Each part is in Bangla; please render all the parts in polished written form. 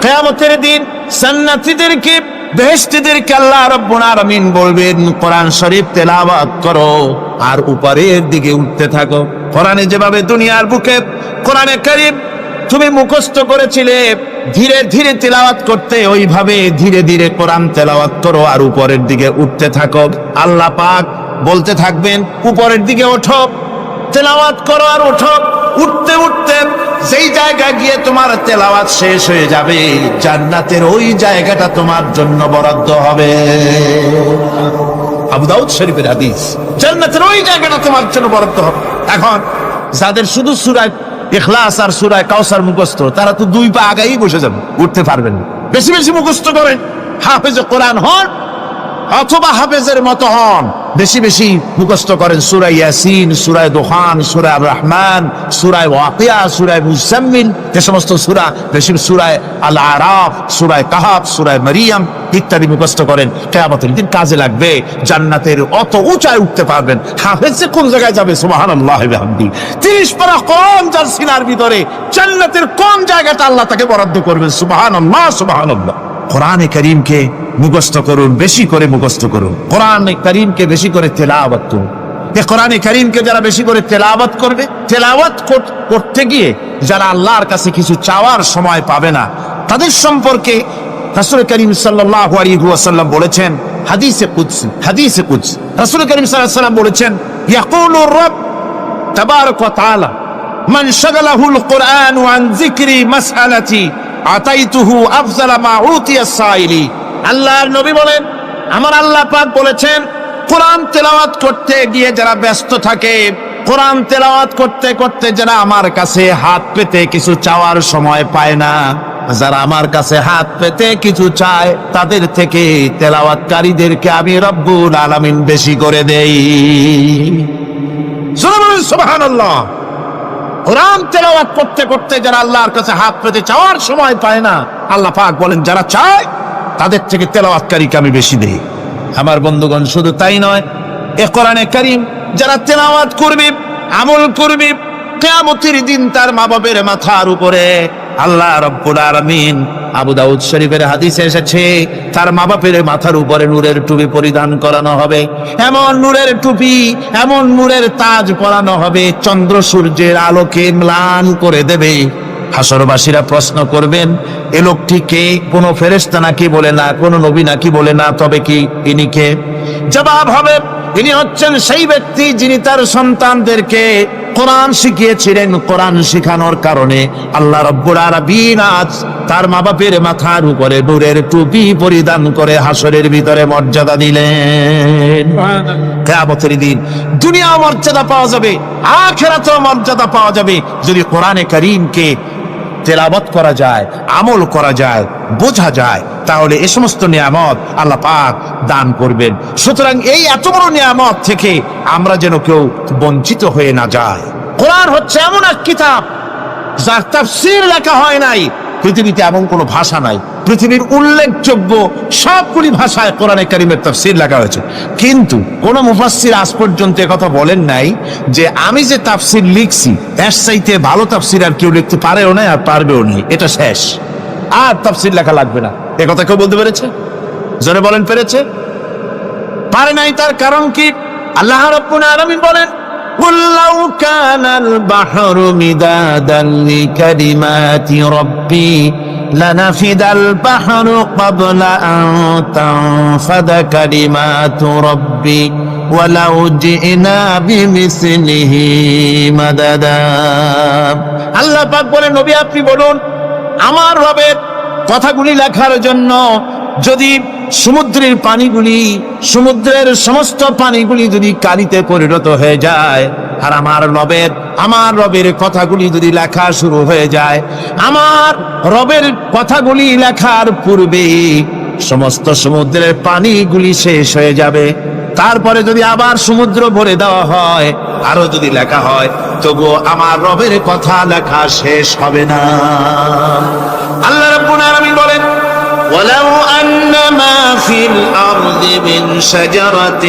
কিয়ামতের দিন জান্নাতীদেরকে বেহেশতীদেরকে আল্লাহ রাব্বুল আলামিন বলবেন কোরআন শরীফ তেলাওয়াত করো আর উপরের দিকে উঠতে থাকো। কোরআনে যেভাবে দুনিয়ার বুকে কোরআনে কারীম তুমি মুখস্থ করেছিলে ধীরে ধীরে তেলাওয়াত করতে, ওইভাবে ধীরে ধীরে কোরআন তেলাওয়াত করো আর উপরের দিকে উঠতে থাকো। আল্লাহ পাক বলতে থাকবেন উপরের দিকে ওঠো, তেলাওয়াত করো আর ওঠো। উঠতে উঠতে যেই জায়গায় গিয়ে তোমার তেলাওয়াত শেষ হয়ে যাবে জান্নাতের ওই জায়গাটা তোমার জন্য বরাদ্দ হবে। আবু দাউদ শরীফের হাদিস, জান্নাতের ওই জায়গাটা তোমার জন্য বরাদ্দ হবে। এখন যাদের শুধু সূরা ইখলাস আর সূরা কাউসার মুখস্থ, তারা তো দুই পা আগাই বসে যাবে, উঠতে পারবেন না। বেশি বেশি মুখস্থ করেন, হাফেজে কোরআন হন অথবা হাফেজের মতো হন। বেশি বেশি মুখস্থ করেন সূরা ইয়াসিন, সূরা দুখান, সূরা আর রহমান, সূরা ওয়াকিয়া, সূরা মুজাম্মিল, যে সমস্ত সূরা, বেশি সূরা আল আরাফ, সূরা কাহাফ, সূরা মারিয়াম ইত্যাদি মুখস্থ করেন। কিয়ামতের দিন কাজে লাগবে। জান্নাতের অত উঁচায় উঠতে পারবেন। হাফেজে কোন জায়গায় যাবে? সুবহানাল্লাহ ওয়া বিহামদি। 30 পারা কোন যার সিনার ভিতরে জান্নাতের কোন জায়গাটা আল্লাহ তাকে বরাদ্দ করবেন। সুবহানাল্লাহ সুবহানাল্লাহ। কোরআনে কারীমকে মুখস্থ করুন, বেশি করে মুখস্থ করুন। কোরআনে কারীমকে বেশি করে তেলাওয়াত করুন। এই কোরআনে কারীমকে যারা বেশি করে তেলাওয়াত করবে, তেলাওয়াত করতে গিয়ে যারা আল্লাহর কাছে কিছু চাওয়ার সময় পাবে না, তাদের সম্পর্কে রাসূল করিম সাল্লাল্লাহু আলাইহি ওয়াসাল্লাম বলেছেন হাদিসে কুদসি, রাসূল করিম সাল্লাল্লাহু আলাইহি ওয়াসাল্লাম বলেছেন ইয়াকুলু রাbb তাবারাক ওয়া তাআলা মান শাগালাহুল কুরআন আন যিকরি মাসআলাতি আতাইতুহু আফজালা মা উতিয়া সাইলি। আল্লাহর নবী বলেন, আমার আল্লাহ পাক বলেছেন কোরআন তেলাওয়াত করতে গিয়ে যারা ব্যস্ত থাকে, কোরআন তেলাওয়াত করতে করতে যারা আমার কাছে হাত পেতে কিছু চাওয়ার সময় পায় না, যারা আমার কাছে হাত পেতে কিছু চায়, তাদের থেকে তেলাওয়াতকারীদেরকে আমি রব্বুল আলামিন বেশি করে দেই। সুবহানাল্লাহ। কোরআন তেলাওয়াত করতে করতে যারা আল্লাহর কাছে হাত পেতে চাওয়ার সময় পায় না, আল্লাহ পাক বলেন যারা চায় তাদের থেকে তেলাওয়াতকারীকে আমি বেশি দেই। আমার বন্ধুগণ, শুধু তাই নয়, এ কোরআনে কারীম যারা তেলাওয়াত করবে, আমল করবে, কিয়ামতের দিন তার মা বাবার মাথার উপরে আল্লাহ রাব্বুল আলামিন, আবু দাউদ শরীফের হাদিসে এসেছে, তার মা বাপের মাথার উপরে নূরের টুপি পরিধান করানো হবে। এমন নূরের টুপি, এমন নূরের তাজ পরানো হবে, চন্দ্র সূর্যের আলোকে ম্লান করে দেবে। হাসরবাসীরা প্রশ্ন করবেন, এ লোকটি কে? কোনো ফেরেশতা নাকি বলে না, কোনো নবী নাকি বলে না, তবে কি ইনি কে? জবাব হবে, ইনি হচ্ছেন সেই ব্যক্তি যিনি তার সন্তানদেরকে কোরআন শিখিয়েছিলেন। কোরআন শিখানোর কারণে আল্লাহ রাব্বুল আলামিন আজ তার মা বাপের মাথার উপরে নূরের টুপি পরিধান করে হাসরের ভিতরে মর্যাদা দিলেন। কিয়ামতের দিন দুনিয়াও মর্যাদা পাওয়া যাবে, আখিরাতেও মর্যাদা পাওয়া যাবে যদি কোরআনে কারীমকে তেলাওয়াত করা যায়, আমল করা যায়, বোঝা যায়, তাহলে এই সমস্ত নিয়ামত আল্লাহ পাক দান করবেন। সুতরাং এই এত বড় নিয়ামত থেকে আমরা যেন কেউ বঞ্চিত হয়ে না যায়। কোরআন হচ্ছে এমন এক কিতাব যার তাফসীর লেখা হয় নাই। পৃথিবীতে এমন কোনো ভাষা নাই, পৃথিবীর উল্লেখযোগ্য সবগুলি ভাষায় কোরআনে কারীমের তাফসীর লেখা হয়েছে, কিন্তু কোন মুফাসসির আজ পর্যন্ত কথা বলেন নাই যে আমি যে তাফসীর লিখছি এর চাইতে ভালো তাফসীর আর কেউ লিখতে পারেও না আর পারবেও না, এটা শেষ, আর তাফসীর লেখা লাগবে না। এ কথা কেউ বলতে পেরেছে? জোরে বলেন, পেরেছে? পারে নাই। তার কারণ কি? আল্লাহ রাব্বুল আলামিন বলেন, قُلْ لَوْ كَانَ الْبَحْرُ مِدَادًا لِكَلِمَاتِ رَبِّي لَنَفِدَ الْبَحْرُ قَبْلَ أَن تَنفَدَ كَلِمَاتُ رَبِّي وَلَوْ جِئْنَا بِمِثْلِهِ مَدَدًا। আল্লাহ পাক বলেন, নবী আপনি বলুন, আমার রবের কথাগুলি লেখার জন্য যদি সমুদ্রের পানিগুলি, সমুদ্রের সমস্ত পানিগুলি যদি কালিতে পরিণত হয়ে যায়, আর আমার রবের কথাগুলি যদি লেখা শুরু হয়ে যায়, আমার রবের কথাগুলি লেখার পূর্বে সমস্ত সমুদ্রের পানিগুলি শেষ হয়ে যাবে। তারপরে যদি আবার সমুদ্র ভরে দেওয়া হয়, আরো যদি লেখা হয়, তবুও আমার রবের কথা লেখা শেষ হবে না। আল্লাহ রাব্বুল আলামিন বলেন, وَلَوْ أَنَّ مَا فِي الْأَرْضِ مِنْ شَجَرَةٍ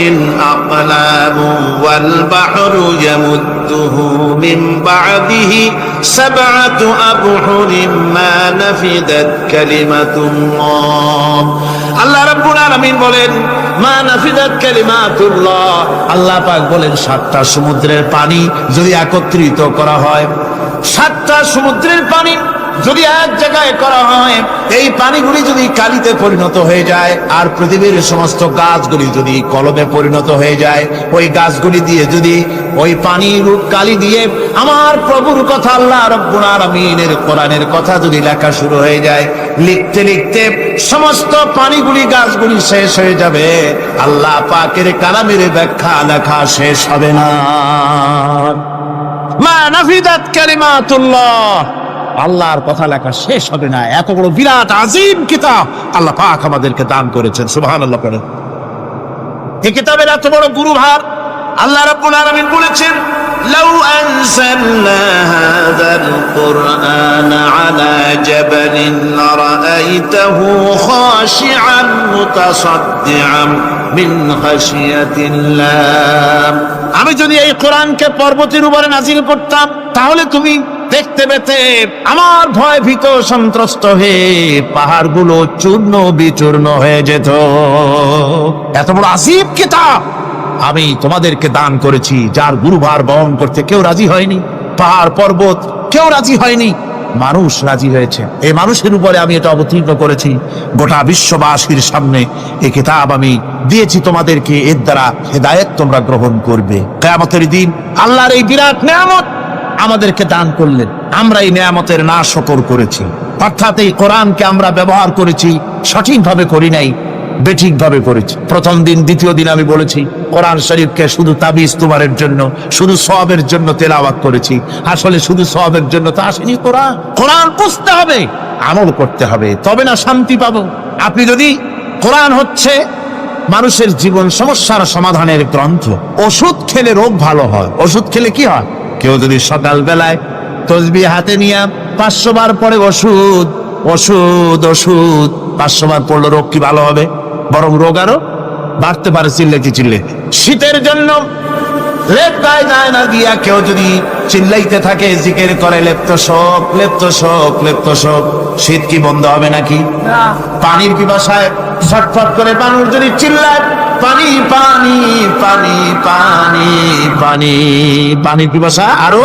أَقْلَامٌ وَالْبَحْرُ يَمُدُّهُ خلفته من بعده سبعة أبحر ما نفدت كلمة الله আল্লাহ রাব্বুল আলামিন বলেন মা নাফিদাত কালিমাতুল্লাহ আল্লাহ পাক বলেন 7টা সমুদ্রের পানি যদি একত্রিত করা হয় 7টা সমুদ্রের পানি যদি এক জায়গায় করা হয় এই পানিগুলি যদি কালিতে পরিণত হয়ে যায় আর পৃথিবীর সমস্ত গাছগুলি যদি কলমে পরিণত হয়ে যায় ওই গাছগুলি দিয়ে যদি ওই পানির কালি দিয়ে আমার প্রভুর কথা আল্লাহ রাব্বুল আলামিনের কোরআনের কথা যদি লেখা শুরু হয়ে যায় লিখতে লিখতে সমস্ত পানিগুলি গাছগুলি শেষ হয়ে যাবে আল্লাহ পাকের কালামের ব্যাখ্যা লেখা শেষ হবে না মা নাফিদাত কালিমাতুল্লাহ আল্লাহর কথা লেখা শেষ হবে না এত বড় বিরাট আযীম কিতাব আল্লাহ পাক আমাদেরকে দান করেছেন সুবহানাল্লাহ করেন এই কিতাবের এত বড় গুরুভার আল্লাহ রাব্বুল আলামিন বলেছেন লাউ আনসালনা হাযাল কুরআন আলা জাবালিন লারাআইতাহু খাশিআন মুতাসাদ্দিআন মিন খাশিয়াতিল্লাহ আমি যদি এই কোরআনকে পর্বতের উপরে নাযিল করতাম তাহলে তুমি দেখতে পেতে আমার ভয় ভীত সন্ত্রস্ত হয়ে পাহাড়গুলো চূর্ণ বিচূর্ণ হয়ে যেত এত বড় আযীম কিতাব আমি তোমাদেরকে দান করেছি যার গুরুভার বহন করতে কেউ রাজি হয়নি পাহাড় পর্বত কেউ রাজি হয়নি মানুষ রাজি হয়েছে এই মানুষের উপরে আমি এটা অবতীর্ণ করেছি গোটা বিশ্ববাসীর সামনে এই কিতাব আমি দিয়েছি তোমাদেরকে এর দ্বারা হেদায়েত তোমরা গ্রহণ করবে কিয়ামতের দিন আল্লাহর এই বিরাট নিয়ামত আমাদেরকে দান করলেন আমরা এই নিয়ামতের না শুকর করেছি অর্থাৎ এই কোরআনকে আমরা ব্যবহার করেছি সঠিকভাবে করি নাই বেঠিকভাবে করেছি প্রথম দিন দ্বিতীয় দিন আমি বলেছি কোরআন শরীফকে শুধু তাবিজ তোমারের জন্য শুধু সওয়াবের জন্য তেলাওয়াত করেছি আসলে শুধু সওয়াবের জন্য তো আসেনি কোরআন কোরআন বুঝতে হবে আমল করতে হবে তবে না শান্তি পাবো আপনি যদি কোরআন হচ্ছে মানুষের জীবন সমস্যার সমাধানের গ্রন্থ ওষুধ খেলে রোগ ভালো হয় ওষুধ খেলে কি হয় কেউ যদি সকাল বেলায় তসবিহ হাতে নিয়ে 500 বার পরে ওষুধ ওষুধ ওষুধ 500 বার পড়লে রোগ কি ভালো হবে বরং রোগ আরো বাড়তে পারে চিল্লে শীতের জন্য লেপ গায়ে যায় না দিয়া কেউ যদি চিল্লাইতে থাকে জিকির করে লেপ্ত শোক শীত কি বন্ধ হবে নাকি পানির পিপাসায় ছটফট করে মানুষ যদি চিল্লায় পানি পানি পানি পানি পানি পানির পিপাসা আরো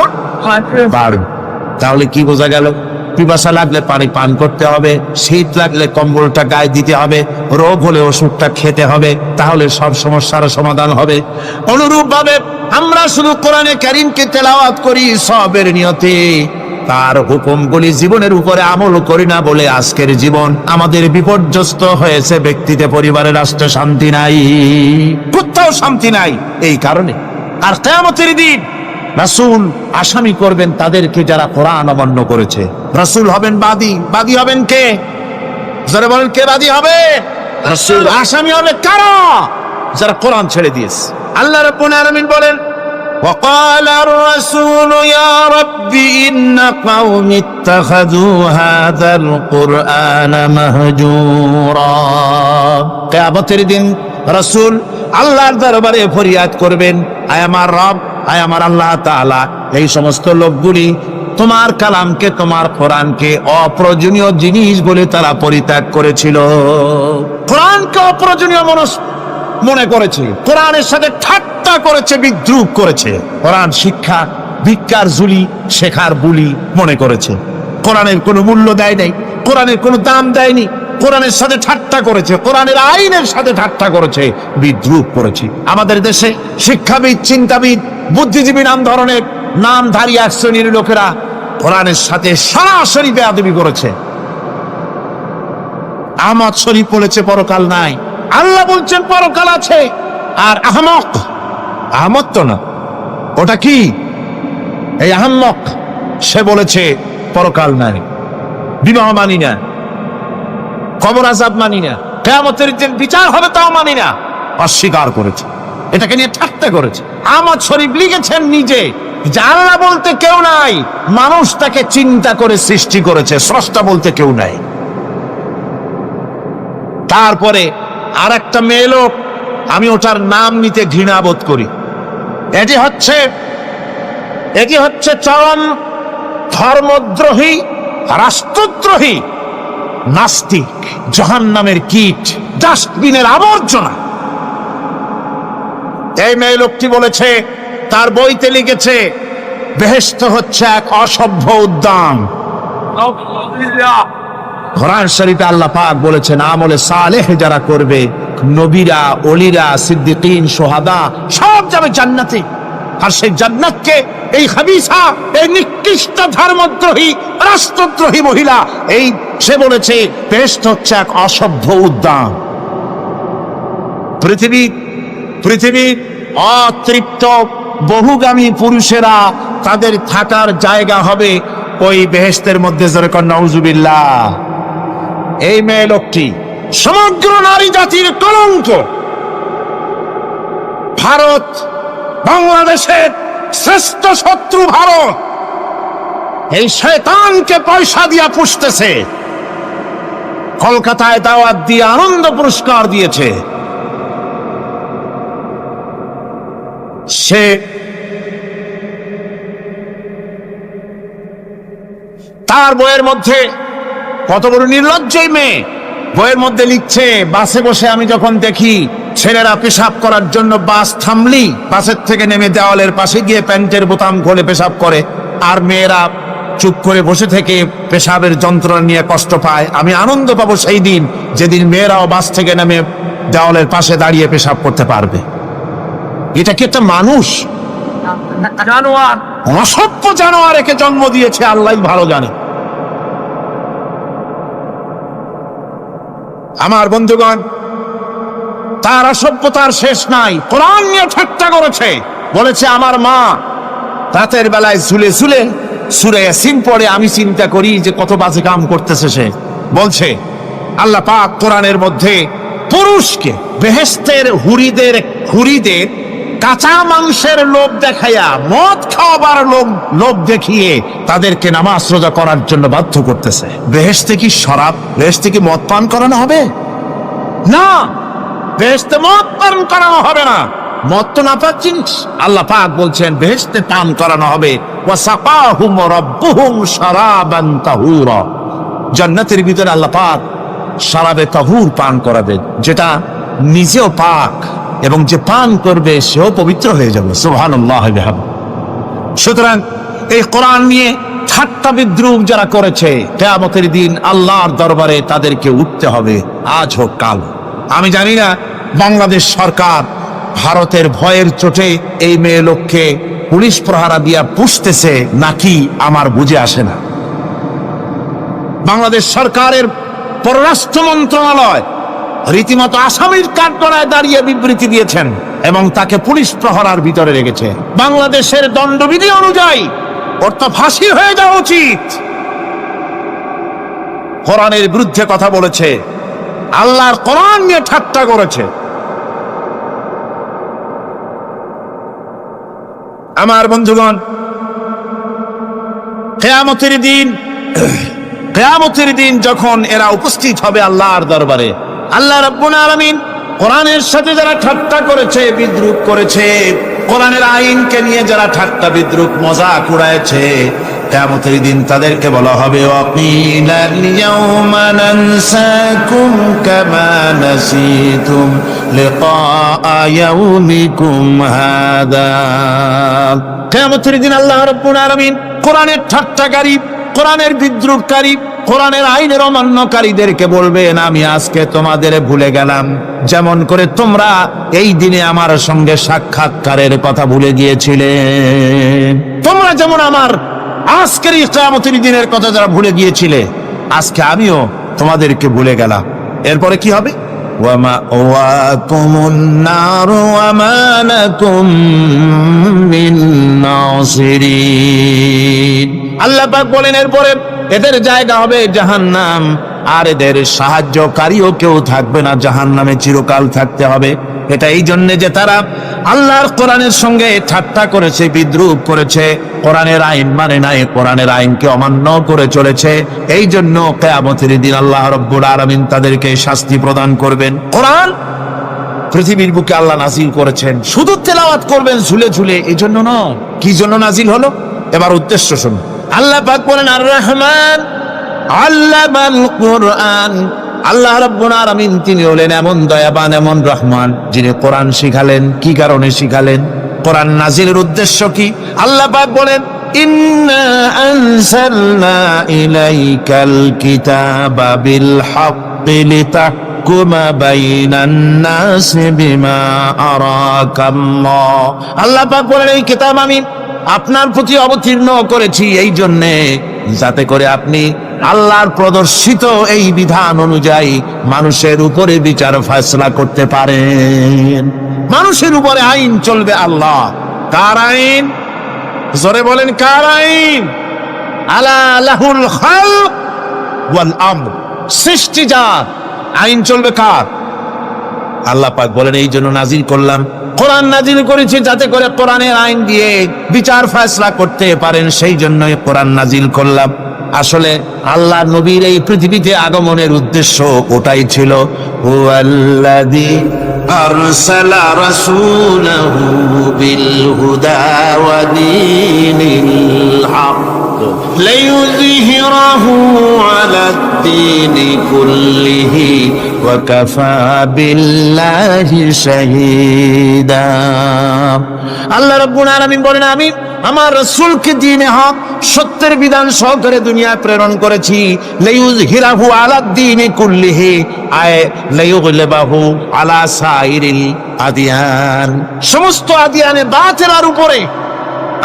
বাড়বে তাহলে কি বোঝা গেল পিপাসা লাগলে পানি পান করতে হবে শীত লাগলে কম্বলটা গায়ে দিতে হবে রোগ হলে ওষুধটা খেতে হবে তাহলে সব সমস্যার সমাধান হবে অনুরূপ ভাবে আমরা শুধু কোরআনে কারীমকে তেলাওয়াত করি সওয়াবের নিয়তে তার হুকুমগুলি জীবনের উপরে আমল করি না বলে আজকের জীবন আমাদের বিপর্যস্ত হয়েছে ব্যক্তিতে পরিবারে রাষ্ট্রে শান্তি নাই কোথাও শান্তি নাই এই কারণে আর কিয়ামতের দিন রাসূল আসামি করবেন তাদেরকে যারা কোরআন অমান্য করেছে রাসূল হবেন বাদী হবেন কে যারা বলেন কে বাদী হবে রাসূল আসামি হবে কারা যারা কোরআন ছেড়ে দিয়েছে আল্লাহ রাব্বুল আলামিন বলেন وقال الرسول يا رب إن قومي اتخذوا هذا القرآن مهجورا কিয়ামতের দিন রাসূল আল্লাহর দরবারে ফরিয়াদ করবেন আয় আমার রব আয় আমার আল্লাহ তাআলা এই সমস্ত লোকগুলি তোমার কালামকে তোমার কোরআনকে অপ্রয়োজনীয় জিনিস বলে তারা পরিত্যাগ করেছিল কোরআনকে অপ্রয়োজনীয় মনে করেছে কোরআনের সাথে ঠাট্টা করেছে বিদ্রুপ করেছে কোরআন শিক্ষা ভিক্ষার ঝুলি শেখার বুলি মনে করেছে কোরআনের কোনো মূল্য দেয় নাই কোরআনের কোনো দাম দেয়নি কোরআনের সাথে ঠাট্টা করেছে কোরআনের আইনের সাথে ঠাট্টা করেছে বিদ্রুপ করেছে আমাদের দেশে শিক্ষাবিদ চিন্তাবিদ বুদ্ধিজীবী নাম ধরনের নামধারী এক শ্রেণীর লোকেরা কোরআনের সাথে সরাসরি বেয়াদবি করেছে আহমদ শরীফ বলেছে পরকাল নাই আল্লাহ বলছেন পরকাল আছে আর আহমদ তো না ওটা কি এই আহমক সে বলেছে পরকাল নাই বিবাহ মানি না কবর আযাব মানি না কিয়ামতের দিন বিচার হবে তাও মানি না অস্বীকার করেছে এটাকে নিয়ে ঠাট্টা করেছে আহমদ শরীফ লিখেছেন নিজে যে আল্লাহ বলতে কেউ নাই মানুষ তাকে চিন্তা করে সৃষ্টি করেছে স্রষ্টা বলতে কেউ নাই তারপরে আর একটা মেয়ে লোক আমি ওটার নাম নিতে ঘৃণা বোধ করি এটি হচ্ছে এটি হচ্ছে চরম ধর্মদ্রোহী, রাষ্ট্রদ্রোহী, নাস্তিক, জাহান্নামের কীট, ডাস্টবিনের আবর্জনা। এই মেয়ে লোকটি বলেছে, তার বইতে লিখেছে, বেহেশত হচ্ছে এক অসভ্য উদ্যান। কোরআন শরীফে আল্লাহ পাক বলেছেন, আমলে সালেহ যারা করবে, নবীরা, ওলিরা, সিদ্দিকিন, সোহাদা সব যাবে জান্নাতে। আর সেই জান্নাতকে এই খাবিসা, এই নিকৃষ্ট ধর্মদ্রোহী, রাষ্ট্রদ্রোহী মহিলা, এই সে বলেছে বেহেশত হচ্ছে এক অসভ্য উদ্যান। পৃথিবীর অতৃপ্ত বহুগামী পুরুষেরা তাদের থাকার জায়গা হবে ওই বেহেশতের মধ্যে। যেরকম নাউজুবিল্লাহ। এই মেয়ে লোকটি সমগ্র নারী জাতির কলঙ্ক। ভারত, বাংলাদেশের শ্রেষ্ঠ শত্রু ভারত, এই শয়তানকে পয়সা দিয়া পুষতেছে। কলকাতায় দাওয়াত দিয়ে আনন্দ পুরস্কার দিয়েছে। সে তার বইয়ের মধ্যে, কত বড় নির্লজ্জ মেয়ে, বইয়ের মধ্যে লিখছে, বাসে বসে আমি যখন দেখি ছেলেরা পেশাব করার জন্য বাস থামলি বাসের থেকে নেমে দেওয়ালের পাশে গিয়ে প্যান্টের বোতাম খুলে পেশাব করে, আর মেয়েরা চুপ করে বসে থেকে পেশাবের যন্ত্রণা নিয়ে কষ্ট পায়, আমি আনন্দ পাবো সেই দিন যেদিন মেয়েরাও বাস থেকে নেমে দেওয়ালের পাশে দাঁড়িয়ে পেশাব করতে পারবে। এটা কি একটা মানুষ? জানোয়ার, অসভ্য জানোয়ার একে জন্ম দিয়েছে, আল্লাহ ভালো জানে। আমার বন্ধুগণ, তার অসভ্যতার শেষ নাই। কোরআন নিয়ে ঠাট্টা করেছে, বলেছে আমার মা রাতের বেলায় ঝুলে ঝুলে সূরা ইয়াসিন পড়ে, আমি চিন্তা করি যে কত বাজে কাম করতেছে সে। বলছে আল্লাহ পাক কোরআনের মধ্যে পুরুষকে বেহেশতের হুরিদের কাঁচা মাংসের লোভ দেখাইয়া, মদ খাওয়াবার লোভ দেখিয়ে তাদেরকে নামাজ রোজা করার জন্য বাধ্য করতেছে। বেহেশতে কি শরাব, বেহেশতে কি মদ পান করানো হবে? না, বেহেশতে মদ পান করানো হবে না। মদ তো নাপাক জিনিস। আল্লাহ পাক বলছেন বেহেশতে পান করানো হবে। ওয়াসাকাহুম রাব্বুহুম শারাবান তাহুরা। জান্নাতের ভিতরে আল্লাহ পাক শরাবে তাহুর পান করাবেন, যেটা নিজেও পাক এবং যে পান করবে সেও পবিত্র হয়ে যাবে। সুবহানাল্লাহ। সুতরাং এই কোরআন নিয়ে ঠাট্টা বিদ্রুপ যারা করেছে, কিয়ামতের দিন আল্লাহর দরবারে তাদেরকে উঠতে হবে, আজ হোক কাল। আমি জানি না বাংলাদেশ সরকার ভারতের ভয়ের চোটে এই মেয়ে লোককে পুলিশ প্রহারা দিয়া পুষতেছে নাকি, আমার বুঝে আসে না। বাংলাদেশ সরকারের পররাষ্ট্র মন্ত্রণালয় রীতিমতো আসামির কাঠগড়ায় দাঁড়িয়ে বিবৃতি দিয়েছেন এবং তাকে পুলিশ প্রহরার ভিতরে রেখেছে। বাংলাদেশের দণ্ডবিধি অনুযায়ী ওর তো ফাঁসি হয়ে যাওয়া উচিত। কোরআনের বিরুদ্ধে কথা বলেছে, আল্লাহর কোরআন নিয়ে ঠাট্টা করেছে। আমার বন্ধুগণ, কিয়ামতের দিন যখন এরা উপস্থিত হবে আল্লাহর দরবারে, আল্লাহ রাব্বুল আলামিন কোরআনের সাথে যারা ঠাট্টা করেছে, বিদ্রুপ করেছে, কোরআনের আইনকে নিয়ে যারা ঠাট্টা বিদ্রুপ মজাক উড়াইছে, কিয়ামতের দিন তাদেরকে বলা হবে ওয়াকিলাল ইয়াউমা নানসাকুম কামা নাসিতুম লিকা ইয়াউমিকুম হাদা। কিয়ামতের দিন আল্লাহ রাব্বুল আলামিন কোরআনের ঠাট্টাকারী, কোরআনের বিদ্রুপকারী, কোরআনের আইনের অমান্যকারীদেরকে বলবেন, আমি আজকে তোমাদের ভুলে গেলাম, যেমন করে তোমরা এই দিনে আমার সঙ্গে সাক্ষাৎকারের কথা ভুলে গিয়েছিলে। তোমরা যেমন আমার আজকের এই কিয়ামতের দিনের কথা যারা ভুলে গিয়েছিলে, আজকে আমিও তোমাদেরকে ভুলে গেলাম। এরপরে কি হবে? ওয়ামাওয়াকুমুন নার ওয়ামা লাকুম মিন নাসিরিন। আল্লাহ পাক বলেন এরপরে এদের জায়গা হবে জাহান্নাম, আর এদের সাহায্যকারীও কেউ থাকবে না, জাহান্নামে চিরকাল থাকতে হবে। এটা এই জন্য যে তারা আল্লাহর কোরআনের সঙ্গে ঠাট্টা করেছে, বিদ্রুপ করেছে, কোরআনের আইন মানে নাই, কোরআনের আইনকে অমান্য করে চলেছে। এই জন্য কিয়ামতের দিন আল্লাহ রাব্বুল আলামিন তাদেরকে শাস্তি প্রদান করবেন। কোরআন পৃথিবীর বুকে আল্লাহ নাজিল করেছেন। শুধু তেলাওয়াত করবেন ঝুলে ঝুলে, এই জন্য নয়। কি জন্য নাজিল হলো? এবার উদ্দেশ্য শুনুন। আল্লাহ পাক বলেন, আর রহমান আল্লামাল কুরআন। আল্লাহ রাব্বুল আলামিন তিনি হলেন এমন দয়াবান, এমন রহমান, যিনি কোরআন শিখালেন। কি কারণে শিখালেন? কোরআন নাজিলের উদ্দেশ্য কি? আল্লাহ পাক বলেন, ইন্না আনজালনা ইলাইকাল কিতাবা বিল হাক্কি লিতাহকুমা বাইনান নাসি বিমা আরাকাল্লাহ। আল্লাহ পাক বলেন, এই কিতাব আমি আপনার প্রতি অবতীর্ণ করেছি এই জন্যে, যাতে করে আপনি আল্লাহর প্রদর্শিত এই বিধান অনুযায়ী মানুষের উপরে বিচার ফয়সালা করতে পারেন। মানুষের উপরে আইন চলবে আল্লাহ। কার আইন? জোরে বলেন, কার আইন? আলা লাহুল খালক ওয়াল আমর। সৃষ্টি যার, আইন চলবে কার? আল্লাহ পাক বলেন, এই জন্য নাজিল করলাম, কোরআন নাজিল করেছি যাতে করে কোরআনের আইন দিয়ে বিচার ফয়সালা করতে পারেন, সেই জন্যই কোরআন নাজিল করলাম। আসলে আল্লাহ নবীর এই পৃথিবীতে আগমনের উদ্দেশ্য ওটাই ছিল। হুয়াল্লাযী আরসালা রাসূলাহু বিল হুদা ওয়া দীনিল হক লিইয়ুযহিরাহু আলাদ-দীনি কুল্লিহি ওয়া কাফা বিল্লাহি শাহীদা। আল্লাহ রাব্বুল আলামিন বলেন, আমি আমার রাসূলকে দ্বীনে হক, সত্যের বিধান সহকারে দুনিয়ায় প্রেরণ করেছি। লিইয়ুযহিরাহু আলাদ-দীনি কুল্লিহি, আয় লিইয়ুগলিবাহু আলা সাইরিল আদিয়ান। সমস্ত আদিয়ানে বাতিলের উপরে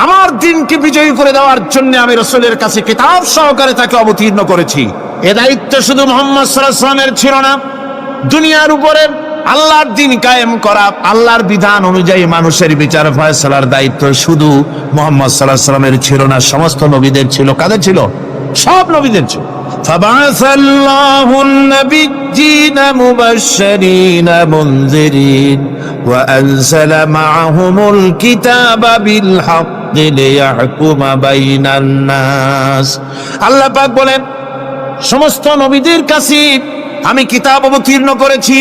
আমার দ্বীনকে বিজয়ী করে দেওয়ার জন্য আমি রাসূলের কাছে কিতাব সহকারে তাকে অবতীর্ণ করেছি। এ দায়িত্ব শুধু মুহাম্মদ সাল্লাল্লাহু আলাইহি ওয়াসাল্লামের ছিল না, দুনিয়ার উপরে আল্লাহর দ্বীন কায়েম করা, আল্লাহর বিধান অনুযায়ী মানুষের বিচার ফয়সালার দায়িত্ব শুধু মুহাম্মদ সাল্লাল্লাহু আলাইহি ওয়াসাল্লামের ছিল না, সমস্ত নবীদের ছিল। কাদের ছিল? সব নবীদের ছিল। ফাবাসাল্লাহুন নাবিয়্যিনা মুবাশশিরিনা মুনযিরিন ওয়া আনজালা মাআহুমুল কিতাবা বিল হাক্কি লিয়াহকুমা বাইনান নাস। আল্লাহ পাক বলেন, সমস্ত নবীদের কাছে আমি কিতাব অবতীর্ণ করেছি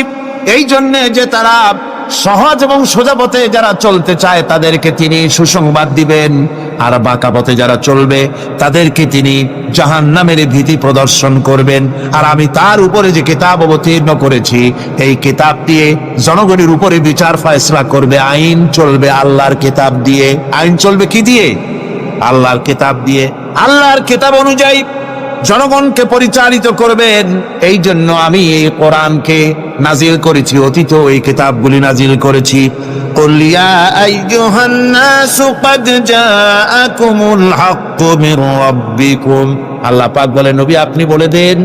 এই জন্যে যে তারা সহজ এবং সোজা পথে যারা চলতে চায় তাদেরকে তিনি সুসংবাদ দিবেন, আর বাঁকা পথে যারা চলবে তাদেরকে তিনি জাহান্নামের ভীতি প্রদর্শন করবেন। আর আমি তার উপরে যে কিতাব অবতীর্ণ করেছি, এই কিতাব দিয়ে জনগণের উপরে বিচার ফয়সালা করবে। আইন চলবে আল্লাহর কিতাব দিয়ে। আইন চলবে কি দিয়ে? আল্লাহর কিতাব দিয়ে। আল্লাহর কিতাব অনুযায়ী জনগণকে পরিচালিত করবেন। এই জন্য আমি এই কোরআনকে নাজিল করেছি, অতীত এই কিতাবগুলি নাজিল করেছি। কুল ইয়া আইয়ুহান নাসু ক্বাদ জাআকুমুল হাক্কু মির রাব্বিকুম। আল্লাহ পাক বলেন, নবী আপনি বলে দেন,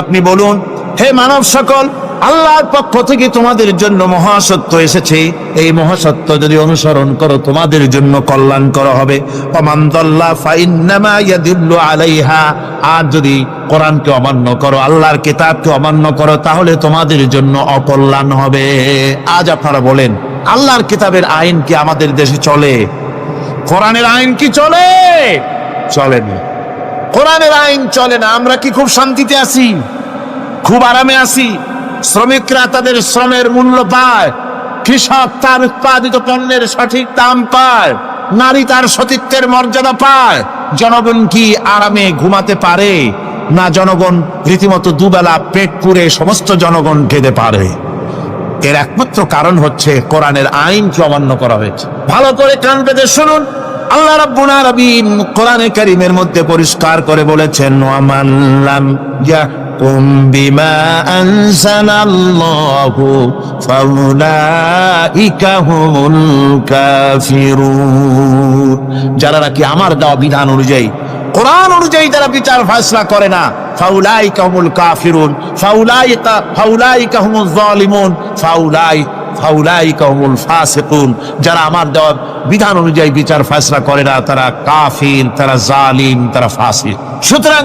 আপনি বলুন, হে মানব সকল, আল্লাহর পক্ষ থেকে তোমাদের জন্য মহাসত্য এসেছে। এই মহাসত্য যদি অনুসরণ করো তোমাদের জন্য কল্যাণকর হবে। ওমান দাল্লা ফাইন্নামা ইয়াদিল্লু আলাইহা। আর যদি কোরআনকে অমান্য করো, আল্লাহর কিতাবকে অমান্য করো, তাহলে তোমাদের জন্য অকল্যাণ হবে। আজ আপনারা বলেন, আল্লাহর কিতাবের আইন কি আমাদের দেশে চলে? কোরআনের আইন কি চলে? চলে না। কোরআনের আইন চলে না। আমরা কি খুব শান্তিতে আছি? খুব আরামে আছি? শ্রমিকরা তাদের শ্রমের মূল্য পায়, কৃষক তার উৎপাদিত পণ্যের সঠিক দাম পায়, নারী তার সতীত্বের মর্যাদা পায়। জনগণ কি আরামে ঘুমাতে পারে? না, জনগণ রীতিমতো দুবেলা পেট পুরে সমস্ত জনগণ খেতে পারে। এর একমাত্র কারণ হচ্ছে কোরআনের আইনকে অমান্য করা হয়েছে। ভালো করে কান পেতে শুনুন, আল্লাহ রাব্বুল আলামিন কোরআনে কারীমের মধ্যে পরিষ্কার করে বলেছেন, ওয়ামান লাম ইয়াহকুম বিমা আনজালাল্লাহু ফাউলাইকা হুমুল কাফিরুন। যারা নাকি আমার দেওয়া বিধান অনুযায়ী, কোরআন অনুযায়ী যারা বিচার ফয়সালা করে না, ফাউলাইকা হুমুল কাফিরুন, ফাউলাইকা হুমুজ জালিমুন, ফাউলাইকা হুমুল ফাসিকুন। যারা আমার দেওয়া বিধান অনুযায়ী বিচার ফয়সালা করে না, তারা কাফির, তারা জালিম, তারা ফাসিক। সুতরাং